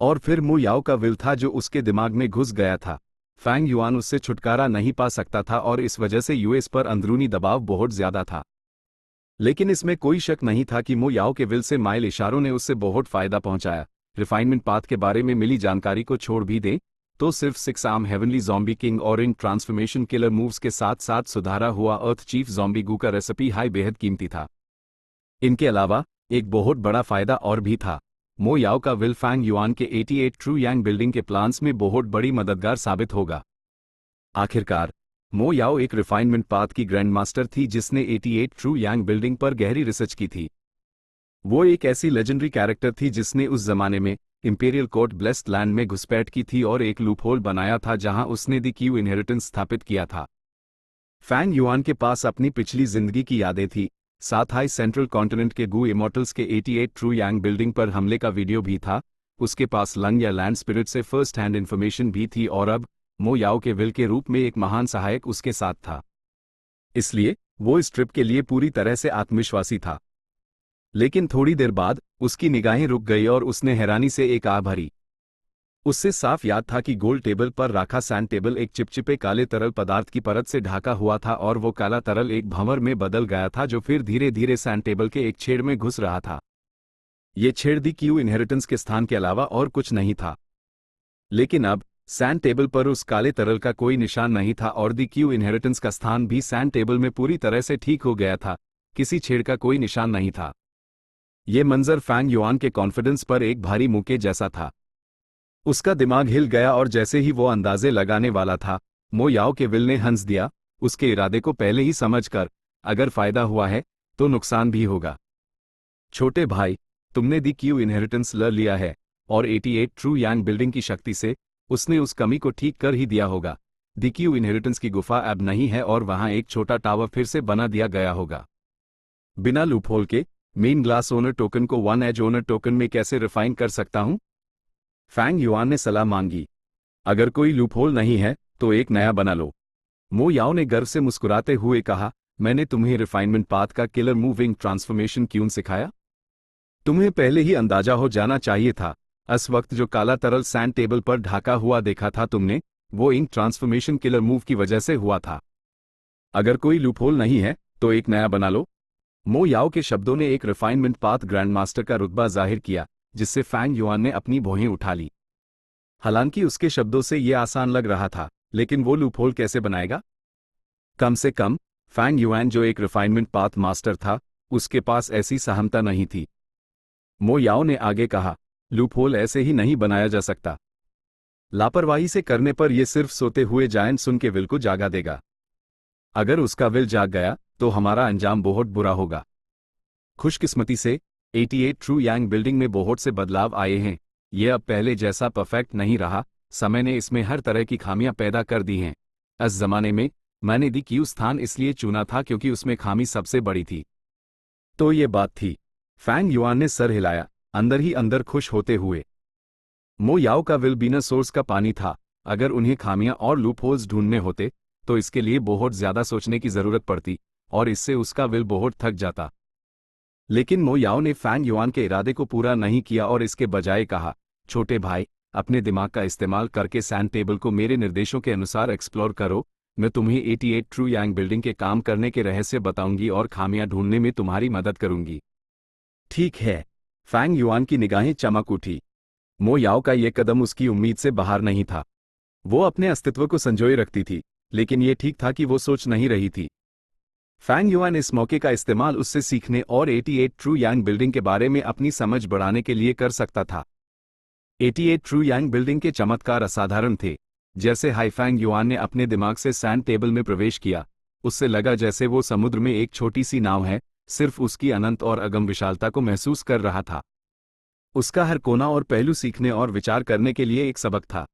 और फिर मो याओ का विल था जो उसके दिमाग में घुस गया था। फैंग युआन उससे छुटकारा नहीं पा सकता था और इस वजह से यूएस पर अंदरूनी दबाव बहुत ज्यादा था। लेकिन इसमें कोई शक नहीं था कि मो याओ के विल से माइल इशारों ने उससे बहुत फायदा पहुंचाया, रिफाइनमेंट पाथ के बारे में मिली जानकारी को छोड़ भी दें तो सिर्फ 6 आर्म हेवनली ज़ॉम्बी किंग और इन ट्रांसफॉर्मेशन किलर मूव्स के साथ साथ सुधारा हुआ अर्थ चीफ ज़ॉम्बी गू का रेसिपी हाई बेहद कीमती था। इनके अलावा एक बहुत बड़ा फायदा और भी था। मो याओ का विल फैंग युआन के 88 ट्रू यांग बिल्डिंग के प्लान्स में बहुत बड़ी मददगार साबित होगा। आखिरकार मो याओ एक रिफाइनमेंट पाथ की ग्रैंड मास्टर थी जिसने 88 ट्रू यांग बिल्डिंग पर गहरी रिसर्च की थी। वो एक ऐसी लेजेंडरी कैरेक्टर थी जिसने उस जमाने में इंपीरियल कोर्ट ब्लेस्ड लैंड में घुसपैठ की थी और एक लूपहोल बनाया था जहां उसने दी क्यू इनहेरिटेंस स्थापित किया था। फैंग युआन के पास अपनी पिछली जिंदगी की यादें थी, साथ ही सेंट्रल कॉन्टिनेंट के गू इमॉर्टल्स के 88 ट्रू यांग बिल्डिंग पर हमले का वीडियो भी था। उसके पास लंग या लैंड स्पिरिट से फर्स्ट हैंड इन्फॉर्मेशन भी थी और अब मो याओ के विल के रूप में एक महान सहायक उसके साथ था। इसलिए वो इस ट्रिप के लिए पूरी तरह से आत्मविश्वासी था। लेकिन थोड़ी देर बाद उसकी निगाहें रुक गई और उसने हैरानी से एक आह भरी। उससे साफ याद था कि गोल टेबल पर रखा सैंड टेबल एक चिपचिपे काले तरल पदार्थ की परत से ढका हुआ था और वो काला तरल एक भंवर में बदल गया था जो फिर धीरे धीरे सैंड टेबल के एक छेद में घुस रहा था। ये छेद दी क्यू इनहेरिटेंस के स्थान के अलावा और कुछ नहीं था। लेकिन अब सैंड टेबल पर उस काले तरल का कोई निशान नहीं था और दी क्यू इनहेरिटेंस का स्थान भी सैंड टेबल में पूरी तरह से ठीक हो गया था। किसी छेद का कोई निशान नहीं था। ये मंजर फैंग युआन के कॉन्फिडेंस पर एक भारी मुक्के जैसा था। उसका दिमाग हिल गया और जैसे ही वो अंदाजे लगाने वाला था, मो याओ के विल ने हंस दिया, उसके इरादे को पहले ही समझकर, अगर फायदा हुआ है तो नुकसान भी होगा। छोटे भाई, तुमने दी क्यू इनहेरिटेंस ले लिया है और 88 ट्रू यांग बिल्डिंग की शक्ति से उसने उस कमी को ठीक कर ही दिया होगा। दी क्यू इनहेरिटेंस की गुफा अब नहीं है और वहां एक छोटा टावर फिर से बना दिया गया होगा। बिना लूपहोल के मेन ग्लास ओनर टोकन को वन एज ओनर टोकन में कैसे रिफाइन कर सकता हूं? फैंग युआन ने सलाह मांगी। अगर कोई लूपहोल नहीं है तो एक नया बना लो। मो याओ ने गर्व से मुस्कुराते हुए कहा, मैंने तुम्हें रिफाइनमेंट पाथ का किलर मूविंग ट्रांसफॉर्मेशन क्यों सिखाया? तुम्हें पहले ही अंदाजा हो जाना चाहिए था। इस वक्त जो काला तरल सैंड टेबल पर ढका हुआ देखा था तुमने, वो इंक ट्रांसफॉर्मेशन किलर मूव की वजह से हुआ था। अगर कोई लूपहोल नहीं है तो एक नया बना लो। मो याओ के शब्दों ने एक रिफाइनमेंट पाथ ग्रैंड मास्टर का रुतबा जाहिर किया, जिससे फैंग युआन ने अपनी भौहें उठा ली। हालांकि उसके शब्दों से यह आसान लग रहा था, लेकिन वो लूपहोल कैसे बनाएगा? कम से कम फैंग युआन जो एक रिफाइनमेंट पाथ मास्टर था, उसके पास ऐसी सहमता नहीं थी। मो याओ ने आगे कहा, लूपहोल ऐसे ही नहीं बनाया जा सकता। लापरवाही से करने पर यह सिर्फ सोते हुए जायंट सुन के विल को जागा देगा। अगर उसका विल जाग गया तो हमारा अंजाम बहुत बुरा होगा। खुशकिस्मती से 88 ट्रू यांग बिल्डिंग में बहुत से बदलाव आए हैं। यह अब पहले जैसा परफेक्ट नहीं रहा। समय ने इसमें हर तरह की खामियां पैदा कर दी हैं। इस जमाने में मैंने दी क्यू स्थान इसलिए चुना था क्योंकि उसमें खामी सबसे बड़ी थी। तो ये बात थी। फैंग युआन ने सर हिलाया, अंदर ही अंदर खुश होते हुए। मो याओ का विल बिना सोर्स का पानी था। अगर उन्हें खामियां और लूपहोल्स ढूंढने होते तो इसके लिए बहुत ज्यादा सोचने की जरूरत पड़ती और इससे उसका विल बहुत थक जाता। लेकिन मो याओ ने फैंग युआन के इरादे को पूरा नहीं किया और इसके बजाय कहा, छोटे भाई, अपने दिमाग का इस्तेमाल करके सैंड टेबल को मेरे निर्देशों के अनुसार एक्सप्लोर करो। मैं तुम्हें 88 ट्रू यांग बिल्डिंग के काम करने के रहस्य बताऊंगी और खामियां ढूंढने में तुम्हारी मदद करूंगी। ठीक है। फैंग युआन की निगाहें चमक उठी। मो याओ का यह कदम उसकी उम्मीद से बाहर नहीं था। वो अपने अस्तित्व को संजोए रखती थी, लेकिन यह ठीक था कि वो सोच नहीं रही थी। फैंग युआन इस मौके का इस्तेमाल उससे सीखने और 88 ट्रू यांग बिल्डिंग के बारे में अपनी समझ बढ़ाने के लिए कर सकता था। 88 ट्रू यांग बिल्डिंग के चमत्कार असाधारण थे। जैसे हाई फैंग युआन ने अपने दिमाग से सैंड टेबल में प्रवेश किया, उससे लगा जैसे वो समुद्र में एक छोटी सी नाव है, सिर्फ उसकी अनंत और अगम विशालता को महसूस कर रहा था। उसका हर कोना और पहलू सीखने और विचार करने के लिए एक सबक था।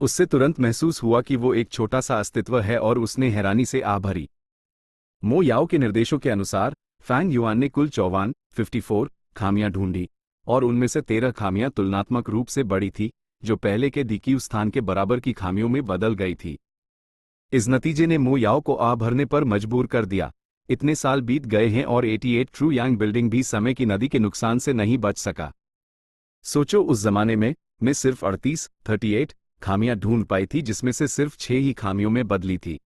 उससे तुरंत महसूस हुआ कि वो एक छोटा सा अस्तित्व है और उसने हैरानी से आह भरी। मो याओ के निर्देशों के अनुसार फैंग युआन ने कुल 54 खामियां ढूंढी और उनमें से 13 खामियां तुलनात्मक रूप से बड़ी थी, जो पहले के DQ स्थान के बराबर की खामियों में बदल गई थी। इस नतीजे ने मो याओ को आह भरने पर मजबूर कर दिया। इतने साल बीत गए हैं और 88 ट्रू यांग बिल्डिंग भी समय की नदी के नुकसान से नहीं बच सका। सोचो, उस जमाने में मैं सिर्फ 38 खामियां ढूंढ पाई थी, जिसमें से सिर्फ 6 ही खामियों में बदली थी।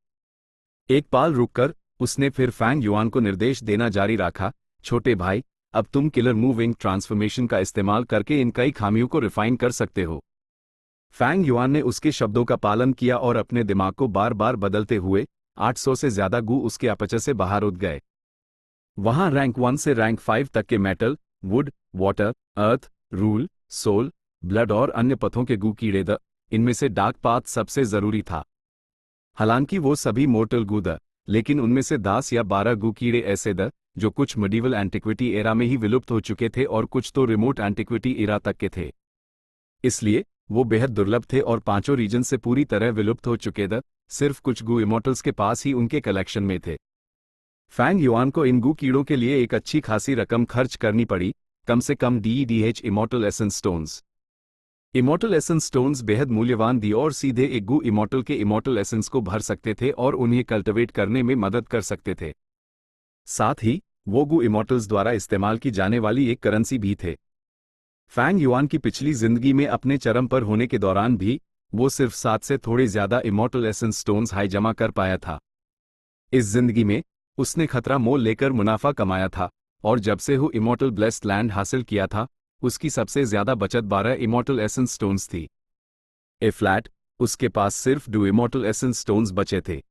एक पाल रुककर उसने फिर फैंग युआन को निर्देश देना जारी रखा, छोटे भाई, अब तुम किलर मूव इंक ट्रांसफॉर्मेशन का इस्तेमाल करके इन कई खामियों को रिफाइन कर सकते हो। फैंग युआन ने उसके शब्दों का पालन किया और अपने दिमाग को बार बार बदलते हुए 800 से ज्यादा गु उसके अपचर से बाहर उठ गए। वहां रैंक 1 से रैंक 5 तक के metal, wood, water, earth, rule, soul, blood और अन्य पथों के गु कीड़े इनमें से डार्क पाथ सबसे जरूरी था। हालांकि वो सभी मोर्टल गु लेकिन उनमें से 10 या 12 गु कीड़े ऐसे जो कुछ मिडीवल एंटिक्विटी एरा में ही विलुप्त हो चुके थे और कुछ तो रिमोट एंटिक्विटी एरा तक के थे। इसलिए वो बेहद दुर्लभ थे और पांचों रीजन से पूरी तरह विलुप्त हो चुके सिर्फ कुछ गु इमॉर्टल्स के पास ही उनके कलेक्शन में थे। फैंग युआन को इन गु कीड़ों के लिए एक अच्छी खासी रकम खर्च करनी पड़ी, कम से कम DEDH immortal essence stones. Immortal essence stones बेहद मूल्यवान थी और सीधे एक गु इमॉर्टल के इमॉर्टल एसेंस को भर सकते थे और उन्हें कल्टिवेट करने में मदद कर सकते थे। साथ ही वो गु इमॉर्टल्स द्वारा इस्तेमाल की जाने वाली एक करेंसी भी थे। फैंग युआन की पिछली जिंदगी में अपने चरम पर होने के दौरान भी वो सिर्फ 7 से थोड़े ज्यादा इमॉर्टल एसेंस स्टोन्स हाई जमा कर पाया था। इस जिंदगी में उसने खतरा मोल लेकर मुनाफा कमाया था और जब से वो इमॉर्टल ब्लेस्ड लैंड हासिल किया था उसकी सबसे ज्यादा बचत 12 इमॉर्टल एसेंस स्टोन्स थी। ए फ्लैट उसके पास सिर्फ 2 इमॉर्टल एसेंस स्टोन्स बचे थे।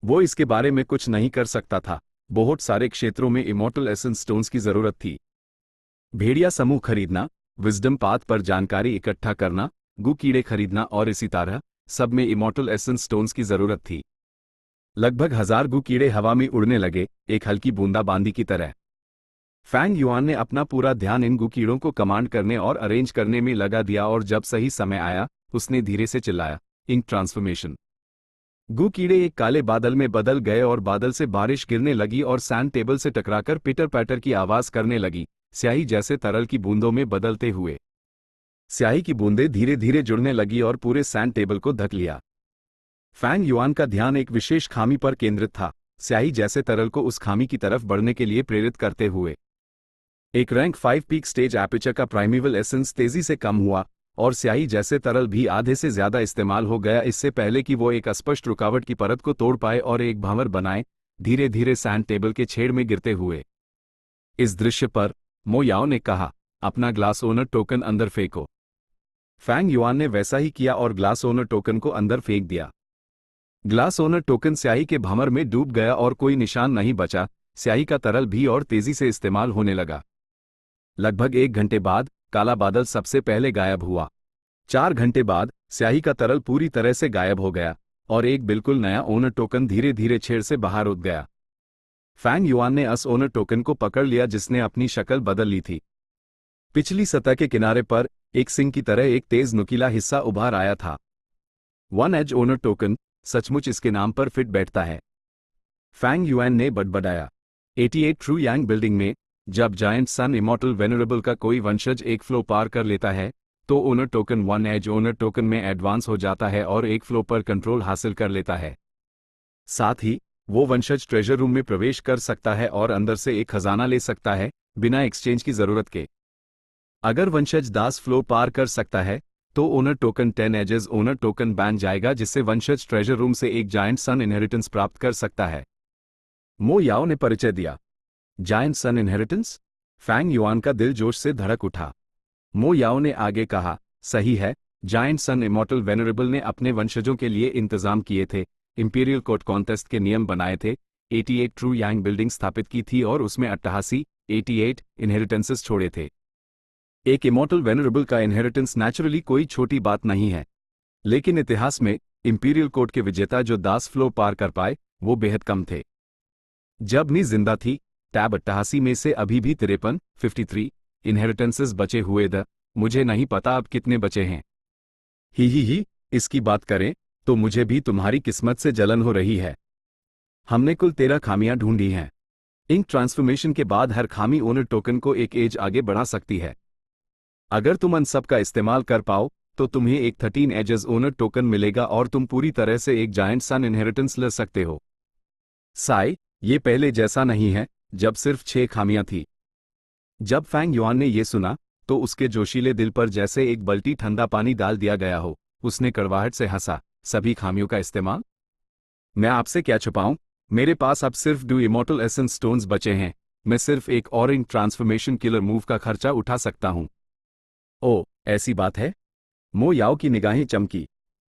वो इसके बारे में कुछ नहीं कर सकता था। बहुत सारे क्षेत्रों में इमॉर्टल एसेंस स्टोन्स की जरूरत थी। भेड़िया समूह खरीदना, विजडम पाथ पर जानकारी इकट्ठा करना, गु कीड़े खरीदना और इसी तरह सब में इमॉर्टल एसेंस स्टोन्स की जरूरत थी। लगभग 1000 गु कीड़े हवा में उड़ने लगे, एक हल्की बूंदाबांदी की तरह। फैंग युआन ने अपना पूरा ध्यान इन गु कीड़ों को कमांड करने और अरेंज करने में लगा दिया और जब सही समय आया उसने धीरे से चिल्लाया, इंक ट्रांसफॉर्मेशन। गु कीड़े एक काले बादल में बदल गए और बादल से बारिश गिरने लगी और सैंड टेबल से टकराकर पिटर पैटर की आवाज करने लगी, स्याही जैसे तरल की बूंदों में बदलते हुए। स्याही की बूंदें धीरे धीरे जुड़ने लगी और पूरे सैंड टेबल को ढक लिया। फैंग युआन का ध्यान एक विशेष खामी पर केंद्रित था, स्याही जैसे तरल को उस खामी की तरफ बढ़ने के लिए प्रेरित करते हुए। एक रैंक 5 पीक स्टेज एपर्चर का प्राइमेवल एसेंस तेजी से कम हुआ और स्याही जैसे तरल भी आधे से ज्यादा इस्तेमाल हो गया, इससे पहले कि वो एक अस्पष्ट रुकावट की परत को तोड़ पाए और एक भंवर बनाए, धीरे धीरे सैंड टेबल के छेड़ में गिरते हुए। इस दृश्य पर मो याओ ने कहा, अपना ग्लास ओनर टोकन अंदर फेंको। फैंग युआन ने वैसा ही किया और ग्लास ओनर टोकन को अंदर फेंक दिया। ग्लास ओनर टोकन स्याही के भंवर में डूब गया और कोई निशान नहीं बचा। स्याही का तरल भी और तेजी से इस्तेमाल होने लगा। लगभग 1 घंटे बाद काला बादल सबसे पहले गायब हुआ। 4 घंटे बाद स्याही का तरल पूरी तरह से गायब हो गया और एक बिल्कुल नया ओनर टोकन धीरे धीरे छेड़ से बाहर उठ गया। फैंग युआन ने उस ओनर टोकन को पकड़ लिया जिसने अपनी शक्ल बदल ली थी। पिछली सतह के किनारे पर एक सिंह की तरह एक तेज नुकीला हिस्सा उभार आया था। 1 एज ओनर टोकन सचमुच इसके नाम पर फिट बैठता है, फैंग युआन ने बड़बड़ाया। 88 ट्रू यांग बिल्डिंग में जब जायंट सन इमॉर्टल वेनरेबल का कोई वंशज एक फ्लो पार कर लेता है तो owner token 1 age owner token में एडवांस हो जाता है और एक फ्लो पर कंट्रोल हासिल कर लेता है। साथ ही वो वंशज ट्रेजर रूम में प्रवेश कर सकता है और अंदर से एक खजाना ले सकता है बिना एक्सचेंज की जरूरत के। अगर वंशज 10 फ्लो पार कर सकता है तो owner token 10 ages owner token बैन जाएगा, जिससे वंशज ट्रेजर रूम से एक जायंट सन इनहेरिटेंस प्राप्त कर सकता है। मो याओ ने परिचय दिया। जायंट सन इनहेरिटेंस? फैंग युआन का दिल जोश से धड़क उठा। मो याओ ने आगे कहा, सही है, जायंट सन इमॉर्टल वेनरेबल ने अपने वंशजों के लिए इंतजाम किए थे, इंपीरियल कोर्ट कॉन्टेस्ट के नियम बनाए थे, 88 ट्रू यांग बिल्डिंग स्थापित की थी और उसमें 88 इनहेरिटेंसेस छोड़े थे। एक इमॉर्टल वेनरेबल का इनहेरिटेंस नेचुरली कोई छोटी बात नहीं है, लेकिन इतिहास में इंपीरियल कोर्ट के विजेता जो 10 फ्लो पार कर पाए वो बेहद कम थे। जब नी जिंदा थी टैब 88 में से अभी भी 53 इनहेरिटेंसेस बचे हुए मुझे नहीं पता अब कितने बचे हैं। ही इसकी बात करें तो मुझे भी तुम्हारी किस्मत से जलन हो रही है। हमने कुल 13 खामियां ढूंढी हैं। इंक ट्रांसफॉर्मेशन के बाद हर खामी ओनर टोकन को एक एज आगे बढ़ा सकती है। अगर तुम उन सब का इस्तेमाल कर पाओ तो तुम्हें एक 13 एजेस ओनर टोकन मिलेगा और तुम पूरी तरह से एक जायंट सन इनहेरिटेंस ले सकते हो। साई, ये पहले जैसा नहीं है जब सिर्फ 6 खामियां थी। जब फैंग युआन ने यह सुना तो उसके जोशीले दिल पर जैसे एक बाल्टी ठंडा पानी डाल दिया गया हो। उसने कड़वाहट से हंसा, सभी खामियों का इस्तेमाल? मैं आपसे क्या छुपाऊं, मेरे पास अब सिर्फ 2 इमॉर्टल एसेंस स्टोन्स बचे हैं, मैं सिर्फ एक और इंक ट्रांसफॉर्मेशन किलर मूव का खर्चा उठा सकता हूं। ओ, ऐसी बात है? मो याओ की निगाहें चमकी।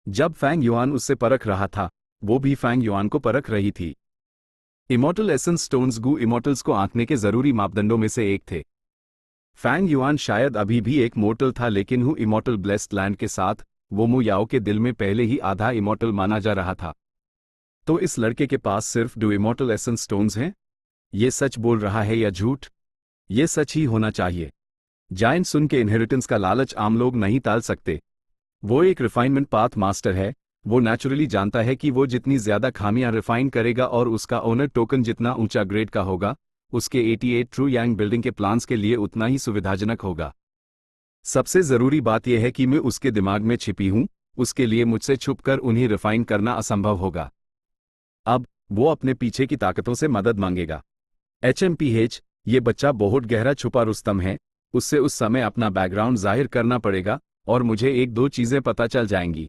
जब फैंग युआन उससे परख रहा था, वो भी फैंग युआन को परख रही थी। इमॉर्टल एसेंस स्टोन्स गु इमॉर्टल्स को आंकने के जरूरी मापदंडों में से एक थे। फैंग युआन शायद अभी भी एक मोर्टल था, लेकिन हु इमॉर्टल ब्लेस्ड लैंड के साथ वो मो याओ के दिल में पहले ही आधा इमॉर्टल माना जा रहा था। तो इस लड़के के पास सिर्फ 2 इमॉर्टल एसेंस स्टोन्स हैं? ये सच बोल रहा है या झूठ? ये सच ही होना चाहिए। जायंट सुन के इनहेरिटेंस का लालच आम लोग नहीं टाल सकते। वो एक रिफाइनमेंट पाथ मास्टर है। वो नेचुरली जानता है कि वो जितनी ज्यादा खामियां रिफाइन करेगा और उसका ओनर टोकन जितना ऊंचा ग्रेड का होगा, उसके 88 ट्रू यांग बिल्डिंग के प्लान्स के लिए उतना ही सुविधाजनक होगा। सबसे जरूरी बात यह है कि मैं उसके दिमाग में छिपी हूं, उसके लिए मुझसे छुपकर उन्हें रिफाइन करना असंभव होगा। अब वो अपने पीछे की ताकतों से मदद मांगेगा। HMPH, ये बच्चा बहुत गहरा छुपा रुस्तम है। उससे उस समय अपना बैकग्राउंड जाहिर करना पड़ेगा और मुझे एक दो चीजें पता चल जाएंगी।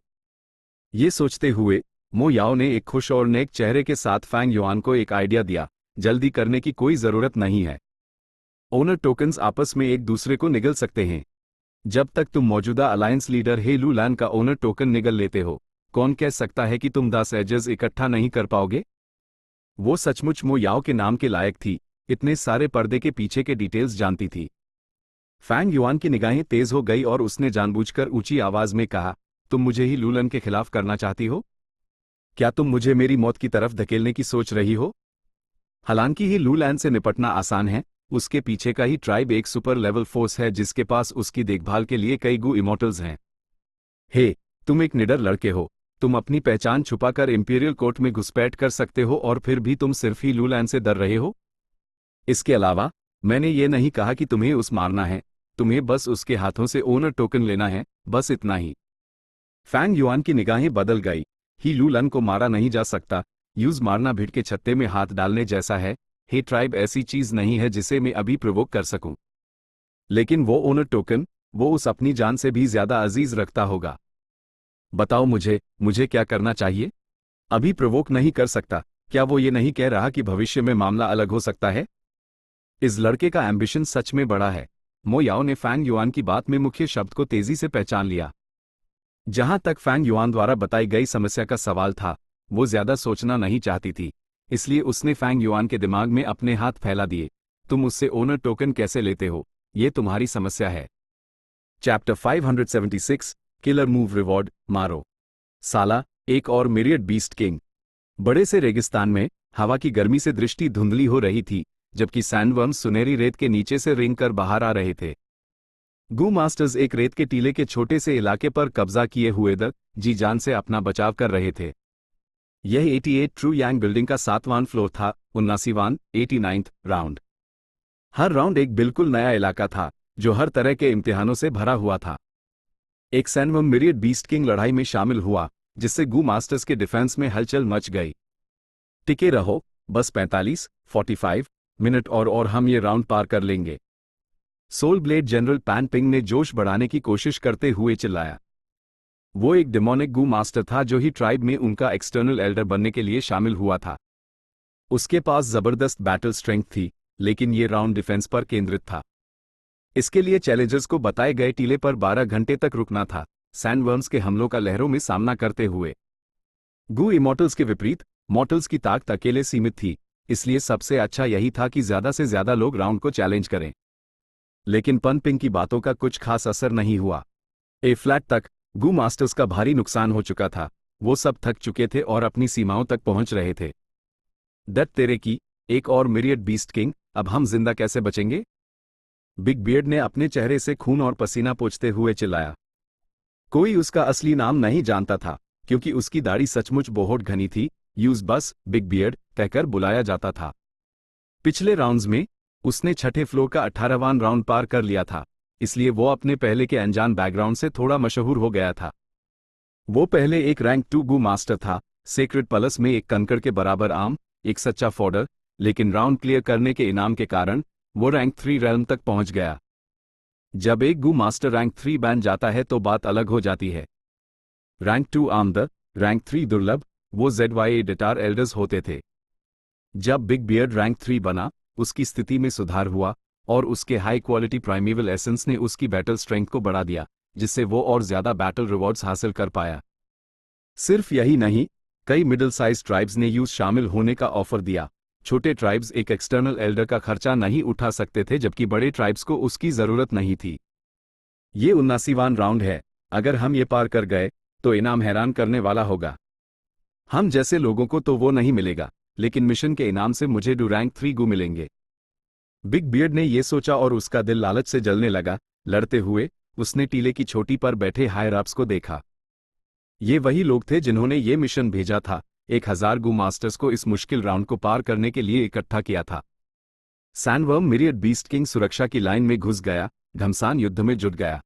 ये सोचते हुए मो याओ ने एक खुश और नेक चेहरे के साथ फैंग युआन को एक आइडिया दिया। जल्दी करने की कोई जरूरत नहीं है। ओनर टोकन्स आपस में एक दूसरे को निगल सकते हैं। जब तक तुम मौजूदा अलायंस लीडर हे लू लैन का ओनर टोकन निगल लेते हो, कौन कह सकता है कि तुम 10 एजेस इकट्ठा नहीं कर पाओगे? वो सचमुच मो याओ के नाम के लायक थी, इतने सारे पर्दे के पीछे के डिटेल्स जानती थी। फैंग युआन की निगाहें तेज हो गई और उसने जानबूझकर ऊंची आवाज में कहा, तुम मुझे ही लू लैन के खिलाफ करना चाहती हो? क्या तुम मुझे मेरी मौत की तरफ धकेलने की सोच रही हो? हालांकि ही लू लैन से निपटना आसान है, उसके पीछे का ही ट्राइब एक सुपर लेवल फोर्स है जिसके पास उसकी देखभाल के लिए कई गु इमॉर्टल्स हैं। हे, तुम एक निडर लड़के हो। तुम अपनी पहचान छुपाकर इंपीरियल कोर्ट में घुसपैठ कर सकते हो और फिर भी तुम सिर्फ ही लू लैन से डर रहे हो। इसके अलावा मैंने ये नहीं कहा कि तुम्हें उस मारना है, तुम्हें बस उसके हाथों से ओनर टोकन लेना है, बस इतना ही। फैंग युआन की निगाहें बदल गई। ही लू लैन को मारा नहीं जा सकता। यूज मारना भिड़ के छत्ते में हाथ डालने जैसा है। हे ट्राइब ऐसी चीज नहीं है जिसे मैं अभी प्रोवोक कर सकूं। लेकिन वो ओनर टोकन, वो उस अपनी जान से भी ज्यादा अजीज रखता होगा। बताओ मुझे क्या करना चाहिए? अभी प्रोवोक नहीं कर सकता। क्या वो ये नहीं कह रहा कि भविष्य में मामला अलग हो सकता है? इस लड़के का एम्बिशन सच में बड़ा है। मो याओ ने फैंग युआन की बात में मुख्य शब्द को तेजी से पहचान लिया। जहां तक फैंग युआन द्वारा बताई गई समस्या का सवाल था, वो ज्यादा सोचना नहीं चाहती थी, इसलिए उसने फैंग युआन के दिमाग में अपने हाथ फैला दिए। तुम उससे ओनर टोकन कैसे लेते हो, ये तुम्हारी समस्या है। चैप्टर 576, किलर मूव रिवॉर्ड, मारो। साला, एक और मिरियड बीस्ट किंग। बड़े से रेगिस्तान में हवा की गर्मी से दृष्टि धुंधली हो रही थी, जबकि सैंडवर्म्स सुनहरी रेत के नीचे से रेंग कर बाहर आ रहे थे। गू मास्टर्स एक रेत के टीले के छोटे से इलाके पर कब्जा किए हुए जी जान से अपना बचाव कर रहे थे। यह 88 ट्रू यांग बिल्डिंग का 7वां फ्लोर था, 79वां 89th राउंड। हर राउंड एक बिल्कुल नया इलाका था, जो हर तरह के इम्तिहानों से भरा हुआ था। एक सैंडवर्म मिरियड बीस्ट किंग लड़ाई में शामिल हुआ, जिससे गू मास्टर्स के डिफेंस में हलचल मच गई। टिके रहो, बस 45 मिनट और हम ये राउंड पार कर लेंगे। Soul blade general Pan Ping ने जोश बढ़ाने की कोशिश करते हुए चिल्लाया। वो एक डिमोनिक गू मास्टर था जो ही ट्राइब में उनका एक्सटर्नल एल्डर बनने के लिए शामिल हुआ था। उसके पास जबरदस्त बैटल स्ट्रेंथ थी, लेकिन ये राउंड डिफेंस पर केंद्रित था। इसके लिए चैलेंजर्स को बताए गए टीले पर 12 घंटे तक रुकना था, सैंडवर्म्स के हमलों का लहरों में सामना करते हुए। गू इमॉर्टल्स के विपरीत, मॉर्टल्स की ताकत अकेले सीमित थी, इसलिए सबसे अच्छा यही था कि ज्यादा से ज्यादा लोग राउंड को चैलेंज करें। लेकिन पन पिंग की बातों का कुछ खास असर नहीं हुआ। ए फ्लैट तक गू मास्टर्स का भारी नुकसान हो चुका था। वो सब थक चुके थे और अपनी सीमाओं तक पहुंच रहे थे। दट तेरे की, एक और मिरियड बीस्ट किंग, अब हम जिंदा कैसे बचेंगे? बिग बियर्ड ने अपने चेहरे से खून और पसीना पोंछते हुए चिल्लाया। कोई उसका असली नाम नहीं जानता था, क्योंकि उसकी दाढ़ी सचमुच बहुत घनी थी। यूज बस बिग बियर्ड कहकर बुलाया जाता था। पिछले राउंड्स में उसने छठे फ्लोर का 18वां राउंड पार कर लिया था, इसलिए वो अपने पहले के अनजान बैकग्राउंड से थोड़ा मशहूर हो गया था। वो पहले एक रैंक 2 गू मास्टर था, सेक्रेट पलस में एक कंकड़ के बराबर आम, एक सच्चा फॉर्डर, लेकिन राउंड क्लियर करने के इनाम के कारण वो रैंक 3 रेल्म तक पहुंच गया। जब एक गू मास्टर रैंक 3 बन जाता है तो बात अलग हो जाती है। रैंक 2 आमद, रैंक 3 दुर्लभ, वो ZYA डेटार एल्डर्स होते थे। जब बिग बियर्ड रैंक 3 बना, उसकी स्थिति में सुधार हुआ और उसके हाई क्वालिटी प्राइमेवल एसेंस ने उसकी बैटल स्ट्रेंथ को बढ़ा दिया, जिससे वो और ज्यादा बैटल रिवॉर्ड्स हासिल कर पाया। सिर्फ यही नहीं, कई मिडिल साइज ट्राइब्स ने यूज शामिल होने का ऑफर दिया। छोटे ट्राइब्स एक एक्सटर्नल एल्डर का खर्चा नहीं उठा सकते थे, जबकि बड़े ट्राइब्स को उसकी जरूरत नहीं थी। ये 79वां राउंड है। अगर हम ये पार कर गए तो इनाम हैरान करने वाला होगा। हम जैसे लोगों को तो वो नहीं मिलेगा, लेकिन मिशन के इनाम से मुझे डू रैंक 3 गू मिलेंगे। बिग बियर्ड ने ये सोचा और उसका दिल लालच से जलने लगा। लड़ते हुए उसने टीले की छोटी पर बैठे हायर अप्स को देखा। ये वही लोग थे जिन्होंने ये मिशन भेजा था। 1000 गू मास्टर्स को इस मुश्किल राउंड को पार करने के लिए इकट्ठा किया था। सैंडवर्म मिरियड बीस्ट किंग सुरक्षा की लाइन में घुस गया, घमसान युद्ध में जुट गया।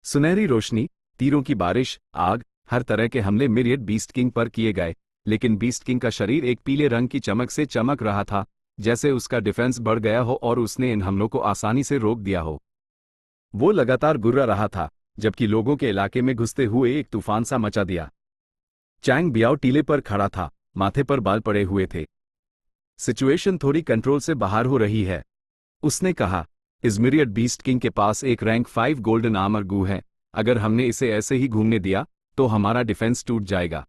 सुनहरी रोशनी, तीरों की बारिश, आग, हर तरह के हमले मिरियड बीस्ट किंग पर किए गए, लेकिन बीस्ट किंग का शरीर एक पीले रंग की चमक से चमक रहा था, जैसे उसका डिफेंस बढ़ गया हो और उसने इन हमलों को आसानी से रोक दिया हो। वो लगातार गुर्रा रहा था, जबकि लोगों के इलाके में घुसते हुए एक तूफान सा मचा दिया। चैंग बियाओ टीले पर खड़ा था, माथे पर बाल पड़े हुए थे। सिचुएशन थोड़ी कंट्रोल से बाहर हो रही है, उसने कहा। इस मिरियड बीस्ट किंग के पास एक रैंक 5 गोल्डन आर्मर गू है। अगर हमने इसे ऐसे ही घूमने दिया तो हमारा डिफेंस टूट जाएगा।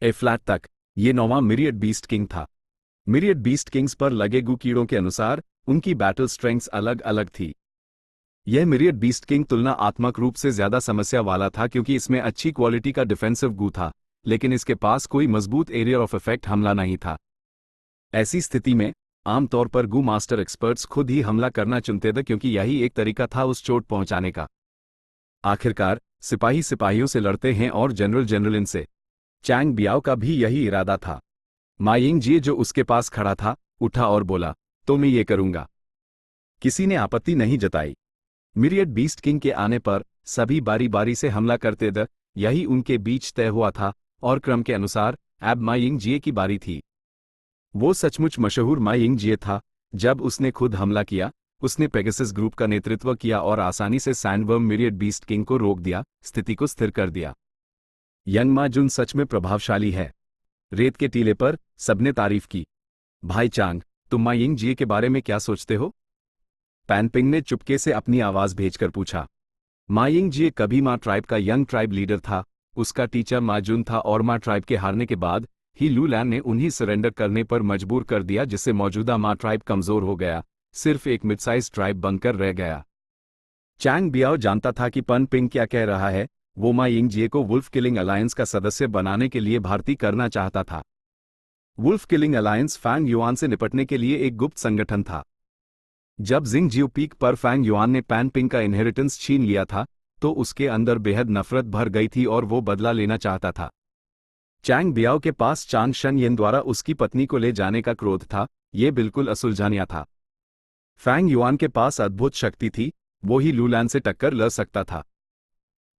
ए फ्लैट तक ये 9वां मिरियड बीस्ट किंग था। मिरियड बीस्ट किंग्स पर लगे गू कीड़ों के अनुसार उनकी बैटल स्ट्रेंथ्स अलग अलग थी। यह मिरियड बीस्ट किंग तुलनात्मक रूप से ज्यादा समस्या वाला था क्योंकि इसमें अच्छी क्वालिटी का डिफेंसिव गू था, लेकिन इसके पास कोई मजबूत एरिया ऑफ इफेक्ट हमला नहीं था। ऐसी स्थिति में आमतौर पर गू मास्टर एक्सपर्ट्स खुद ही हमला करना चुनते थे, क्योंकि यही एक तरीका था उस चोट पहुंचाने का। आखिरकार सिपाही सिपाहियों से लड़ते हैं और जनरल जनरल इनसे। चैंग बियाओ का भी यही इरादा था। मा यिंगजिए जो उसके पास खड़ा था, उठा और बोला, तो मैं ये करूंगा। किसी ने आपत्ति नहीं जताई। मिरियड बीस्ट किंग के आने पर सभी बारी बारी से हमला करते थे, यही उनके बीच तय हुआ था, और क्रम के अनुसार अब मा यिंगजिए की बारी थी। वो सचमुच मशहूर मा यिंगजिए था। जब उसने खुद हमला किया, उसने पेगासस ग्रुप का नेतृत्व किया और आसानी से सैंडवर्म मिरियड बीस्ट किंग को रोक दिया, स्थिति को स्थिर कर दिया। यंग मा जुन सच में प्रभावशाली है। रेत के टीले पर सबने तारीफ की। भाई चांग, तुम मा यिंगजिए के बारे में क्या सोचते हो? पैन पिंग ने चुपके से अपनी आवाज भेजकर पूछा। मा यिंगजिए कभी मा ट्राइब का यंग ट्राइब लीडर था। उसका टीचर मा जुन था और मा ट्राइब के हारने के बाद ही लू लैन ने उन्हें सरेंडर करने पर मजबूर कर दिया, जिससे मौजूदा मा ट्राइब कमजोर हो गया, सिर्फ एक मिडसाइज ट्राइब बनकर रह गया। चैंग बियाओ जानता था कि पन पिंग क्या कह रहा है। वो मा यिंगजिए को वुल्फ किलिंग अलायंस का सदस्य बनाने के लिए भर्ती करना चाहता था। Wolf killing alliance Fang Yuan से निपटने के लिए एक गुप्त संगठन था। जब जिंग जियो पीक पर फैंग युआन ने पैन पिंग का इनहेरिटेंस छीन लिया था, तो उसके अंदर बेहद नफरत भर गई थी और वो बदला लेना चाहता था। चैंग बियाओ के पास चांग शन येन द्वारा उसकी पत्नी को ले जाने का क्रोध था। ये बिल्कुल असुलझानिया था। फैंग युआन के पास अद्भुत शक्ति थी, वो ही लू लैन से टक्कर ले सकता था।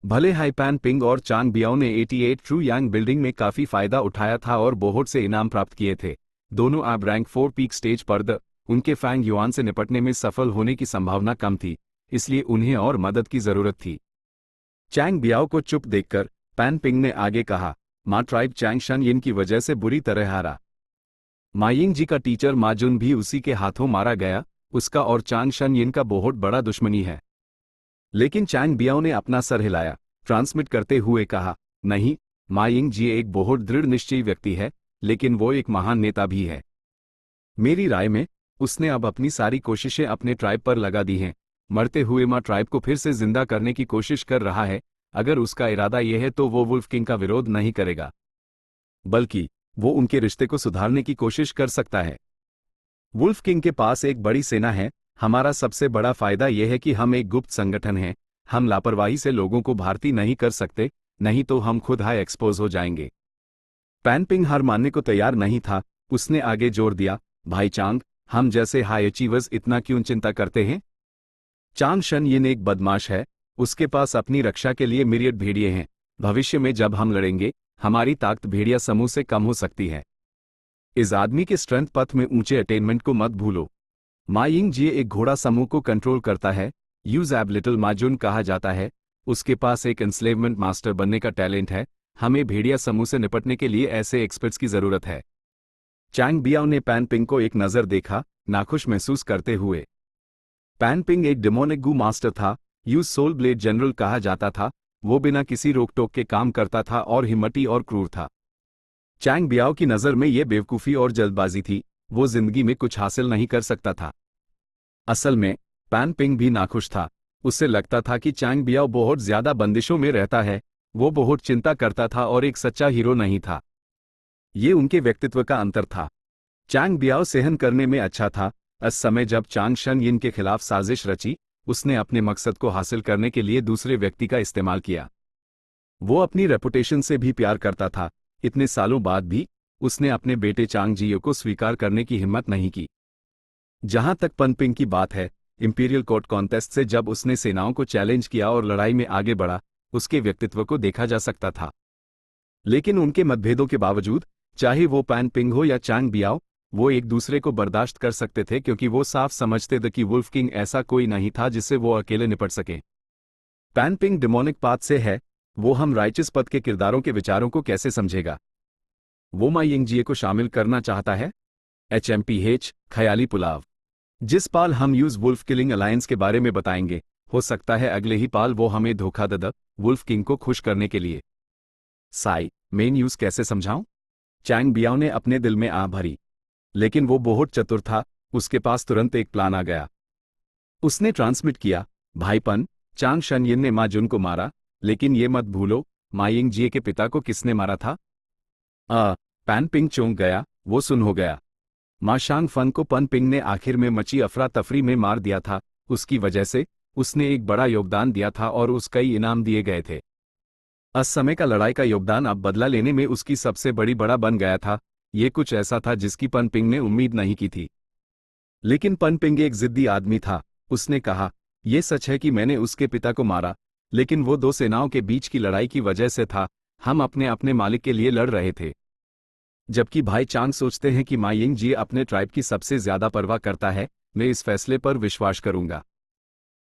भले हाई पैन पिंग और चांग बियाओ ने 88 ट्रू यांग बिल्डिंग में काफी फायदा उठाया था और बोहोट से इनाम प्राप्त किए थे। दोनों अब रैंक 4 पीक स्टेज पर उनके फैंग युआन से निपटने में सफल होने की संभावना कम थी, इसलिए उन्हें और मदद की जरूरत थी। चैंग बियाओ को चुप देखकर पैन पिंग ने आगे कहा, मा ट्राइब चैंग शन येन की वजह से बुरी तरह हारा। मा यिंगजी का टीचर मा जुन भी उसी के हाथों मारा गया। उसका और चांग शन येन का बहुत बड़ा दुश्मनी है। लेकिन चैंग बियाओ ने अपना सर हिलाया, ट्रांसमिट करते हुए कहा, नहीं, मा यिंगजी एक बहुत दृढ़ निश्चयी व्यक्ति है, लेकिन वो एक महान नेता भी है। मेरी राय में उसने अब अपनी सारी कोशिशें अपने ट्राइब पर लगा दी हैं। मरते हुए मा ट्राइब को फिर से जिंदा करने की कोशिश कर रहा है। अगर उसका इरादा यह है तो वो वुल्फ किंग का विरोध नहीं करेगा, बल्कि वो उनके रिश्ते को सुधारने की कोशिश कर सकता है। वुल्फ किंग के पास एक बड़ी सेना है। हमारा सबसे बड़ा फायदा यह है कि हम एक गुप्त संगठन हैं। हम लापरवाही से लोगों को भारती नहीं कर सकते, नहीं तो हम खुद हाई एक्सपोज हो जाएंगे। पैन पिंग हार मानने को तैयार नहीं था। उसने आगे जोर दिया, भाई चांग, हम जैसे हाई अचीवर्स इतना क्यों चिंता करते हैं? चांग शन येन एक बदमाश है। उसके पास अपनी रक्षा के लिए मिरियड भेड़िए हैं। भविष्य में जब हम लड़ेंगे, हमारी ताकत भेड़िया समूह से कम हो सकती है। इस आदमी के स्ट्रेंथ पथ में ऊंचे अटेनमेंट को मत भूलो। मा यिंगजिए एक घोड़ा समूह को कंट्रोल करता है। यूज एब लिटिल मा जुन कहा जाता है। उसके पास एक एंस्लेवमेंट मास्टर बनने का टैलेंट है। हमें भेड़िया समूह से निपटने के लिए ऐसे एक्सपर्ट्स की जरूरत है। चैंग बियाओ ने पैन पिंग को एक नजर देखा। नाखुश महसूस करते हुए। पैन पिंग एक डेमोनिक गू मास्टर था, यूज सोल ब्लेड जनरल कहा जाता था। वो बिना किसी रोक टोक के काम करता था और हिम्मती और क्रूर था। चैंग बियाओ की नज़र में ये बेवकूफ़ी और जल्दबाजी थी, वो जिंदगी में कुछ हासिल नहीं कर सकता था। असल में पैन पिंग भी नाखुश था। उससे लगता था कि चैंग बियाओ बहुत ज्यादा बंदिशों में रहता है, वो बहुत चिंता करता था और एक सच्चा हीरो नहीं था। ये उनके व्यक्तित्व का अंतर था। चैंग बियाओ सहन करने में अच्छा था। उस समय जब चांग शन यिन के खिलाफ साजिश रची, उसने अपने मकसद को हासिल करने के लिए दूसरे व्यक्ति का इस्तेमाल किया। वो अपनी रेपुटेशन से भी प्यार करता था। इतने सालों बाद भी उसने अपने बेटे चांग जियो को स्वीकार करने की हिम्मत नहीं की। जहां तक पन पिंग की बात है, इंपीरियल कोर्ट कॉन्टेस्ट से जब उसने सेनाओं को चैलेंज किया और लड़ाई में आगे बढ़ा, उसके व्यक्तित्व को देखा जा सकता था। लेकिन उनके मतभेदों के बावजूद, चाहे वो पैन पिंग हो या चांग बियाओ, वो एक दूसरे को बर्दाश्त कर सकते थे क्योंकि वो साफ समझते थे कि वुल्फ किंग ऐसा कोई नहीं था जिससे वो अकेले निपट सके। पैन पिंग डिमोनिक पाथ से है, वो हम राइचस पथ के किरदारों के विचारों को कैसे समझेगा? वो मा यिंगजिए को शामिल करना चाहता है। HMPH ख्याली पुलाव। जिस पाल हम यूज वुल्फ किलिंग अलायंस के बारे में बताएंगे, हो सकता है अगले ही पाल वो हमें धोखा दे वुल्फ किंग को खुश करने के लिए। साई मेन यूज कैसे समझाऊं? चैंग बियाओ ने अपने दिल में आह भरी, लेकिन वो बहुत चतुर था। उसके पास तुरंत एक प्लान आ गया। उसने ट्रांसमिट किया, भाईपन, चांग शन यिन ने मा जुन को मारा, लेकिन ये मत भूलो मा यिंगजिए के पिता को किसने मारा था? पैन पिंग चौंक गया, वो सुन हो गया। मा शांग फन को पन पिंग ने आखिर में मची अफरा तफरी में मार दिया था। उसकी वजह से उसने एक बड़ा योगदान दिया था और उस कई इनाम दिए गए थे। उस समय का लड़ाई का योगदान अब बदला लेने में उसकी सबसे बड़ा बन गया था। ये कुछ ऐसा था जिसकी पन पिंग ने उम्मीद नहीं की थी। लेकिन पन पिंग एक जिद्दी आदमी था। उसने कहा, यह सच है कि मैंने उसके पिता को मारा, लेकिन वो दो सेनाओं के बीच की लड़ाई की वजह से था। हम अपने अपने मालिक के लिए लड़ रहे थे। जबकि भाई चांग सोचते हैं कि मा यिंगजिए अपने ट्राइब की सबसे ज्यादा परवाह करता है। मैं इस फैसले पर विश्वास करूंगा।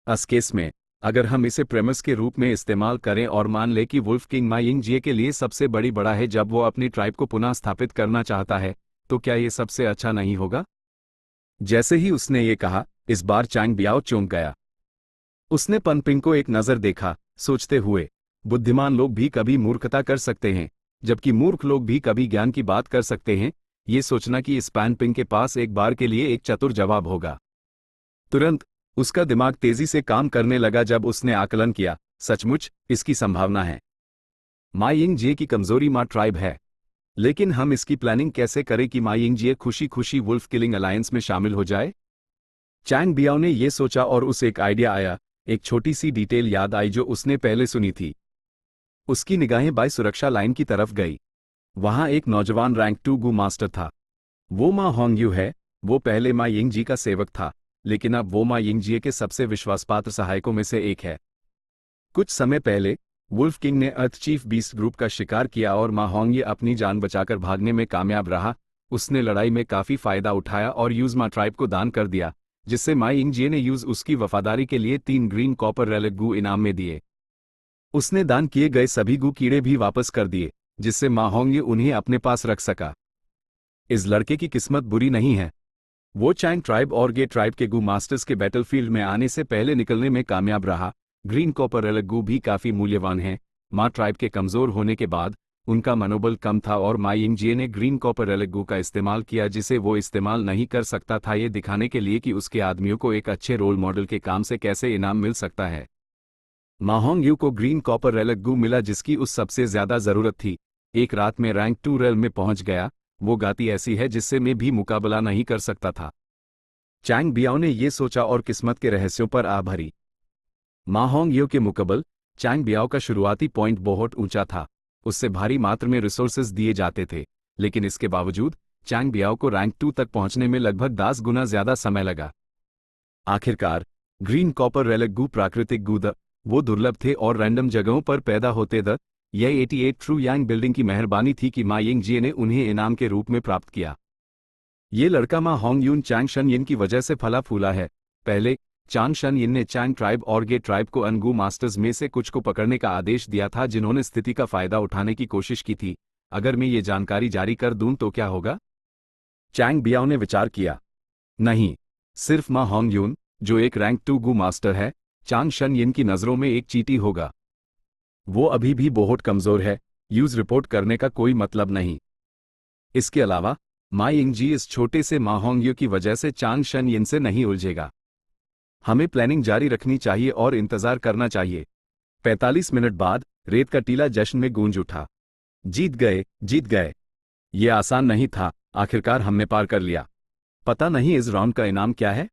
इस केस में अगर हम इसे प्रेमिस के रूप में इस्तेमाल करें और मान लें कि वुल्फ किंग मा यिंगजिए के लिए सबसे बड़ा है जब वो अपनी ट्राइब को पुनः स्थापित करना चाहता है, तो क्या ये सबसे अच्छा नहीं होगा? जैसे ही उसने ये कहा, इस बार चांग बियाओ चौंक गया। उसने पन पिंग को एक नजर देखा, सोचते हुए, बुद्धिमान लोग भी कभी मूर्खता कर सकते हैं, जबकि मूर्ख लोग भी कभी ज्ञान की बात कर सकते हैं। ये सोचना कि इस पैन पिंग के पास एक बार के लिए एक चतुर जवाब होगा। तुरंत उसका दिमाग तेजी से काम करने लगा जब उसने आकलन किया, सचमुच इसकी संभावना है। मा यिंगजिए की कमजोरी मा ट्राइब है, लेकिन हम इसकी प्लानिंग कैसे करें कि मा यिंगजिए खुशी खुशी वुल्फ किलिंग अलायंस में शामिल हो जाए? चैंग बियाओ ने यह सोचा और उसे एक आइडिया आया। एक छोटी सी डिटेल याद आई जो उसने पहले सुनी थी। उसकी निगाहें बाई सुरक्षा लाइन की तरफ गई। वहां एक नौजवान रैंक 2 गू मास्टर था। वो मा होंगयू है। वो पहले मा यिंगजी का सेवक था, लेकिन अब वो मा यिंगजिए के सबसे विश्वासपात्र सहायकों में से एक है। कुछ समय पहले वुल्फ किंग ने अर्थ चीफ बीस्ट ग्रुप का शिकार किया और मा होंगये अपनी जान बचाकर भागने में कामयाब रहा। उसने लड़ाई में काफी फायदा उठाया और यूज मा ट्राइब को दान कर दिया, जिससे मा यिंगजिए ने यूज उसकी वफादारी के लिए 3 ग्रीन कॉपर रेलिक गू इनाम में दिए। उसने दान किए गए सभी गू कीड़े भी वापस कर दिए, जिससे मा होंगये उन्हें अपने पास रख सका। इस लड़के की किस्मत बुरी नहीं है। वो चैंग ट्राइब और गे ट्राइब के गू मास्टर्स के बैटलफील्ड में आने से पहले निकलने में कामयाब रहा। ग्रीन कॉपर रेलिक गू भी काफी मूल्यवान हैं। मा ट्राइब के कमजोर होने के बाद उनका मनोबल कम था और मा यिंगजिए ने ग्रीन कॉपर रेलिक गू का इस्तेमाल किया जिसे वो इस्तेमाल नहीं कर सकता था, ये दिखाने के लिए कि उसके आदमियों को एक अच्छे रोल मॉडल के काम से कैसे इनाम मिल सकता है। मा होंगयू को ग्रीन कॉपर रेलिक गू मिला जिसकी उस सबसे ज्यादा जरूरत थी। एक रात में रैंक 2 रेल में पहुंच गया। वो गाती ऐसी है जिससे मैं भी मुकाबला नहीं कर सकता था। चैंग बियाओ ने ये सोचा और किस्मत के रहस्यों पर आ भरी। मा होंगयू के मुकाबले चैंग बियाओ का शुरुआती पॉइंट बहुत ऊंचा था। उससे भारी मात्रा में रिसोर्सेज दिए जाते थे, लेकिन इसके बावजूद चैंग बियाओ को रैंक 2 तक पहुंचने में लगभग 10 गुना ज्यादा समय लगा। आखिरकार ग्रीन कॉपर रेलिक गू प्राकृतिक गू वो दुर्लभ थे और रैंडम जगहों पर पैदा होते यह 88 ट्रू यांग बिल्डिंग की मेहरबानी थी कि मा यिंगजिए ने उन्हें इनाम के रूप में प्राप्त किया। ये लड़का मा होंगयून चैंग शन यिन की वजह से फला फूला है। पहले चांग शन यिन ने चैंग ट्राइब और गे ट्राइब को अनगू मास्टर्स में से कुछ को पकड़ने का आदेश दिया था जिन्होंने स्थिति का फायदा उठाने की कोशिश की थी। अगर मैं ये जानकारी जारी कर दूं तो क्या होगा? चैंग बियाओ ने विचार किया। नहीं, सिर्फ मा होंग यून, जो एक रैंक 2 गू मास्टर है, चांग शन यिन की नज़रों में एक चीटी होगा। वो अभी भी बहुत कमज़ोर है, यूज रिपोर्ट करने का कोई मतलब नहीं। इसके अलावा मा यिंगजी इस छोटे से मा होंग्यू की वजह से चांग शन यिन से नहीं उलझेगा। हमें प्लानिंग जारी रखनी चाहिए और इंतजार करना चाहिए। 45 मिनट बाद रेत का टीला जश्न में गूंज उठा। जीत गए, जीत गए। ये आसान नहीं था, आखिरकार हमने पार कर लिया। पता नहीं इस राउंड का इनाम क्या है?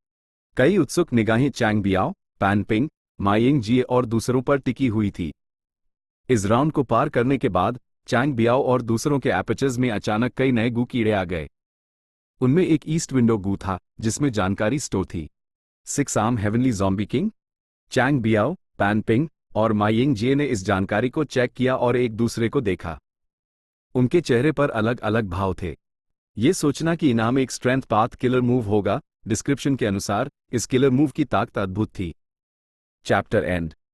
कई उत्सुक निगाहें चैंग बियाओ, पैन पिंग, मा यिंगजी और दूसरों पर टिकी हुई थी। इस राउंड को पार करने के बाद चैंग बियाओ और दूसरों के एपर्चर्स में अचानक कई नए गू कीड़े आ गए। उनमें एक ईस्ट विंडो गू था जिसमें जानकारी स्टोर थी। 6 arm heavenly zombie king. Chang Biao, Pan Ping और मा यिंगजी ने इस जानकारी को चेक किया और एक दूसरे को देखा। उनके चेहरे पर अलग अलग भाव थे। ये सोचना कि इनाम एक स्ट्रेंथ पाथ किलर मूव होगा। डिस्क्रिप्शन के अनुसार इस किलर मूव की ताकत अद्भुत थी। Chapter and.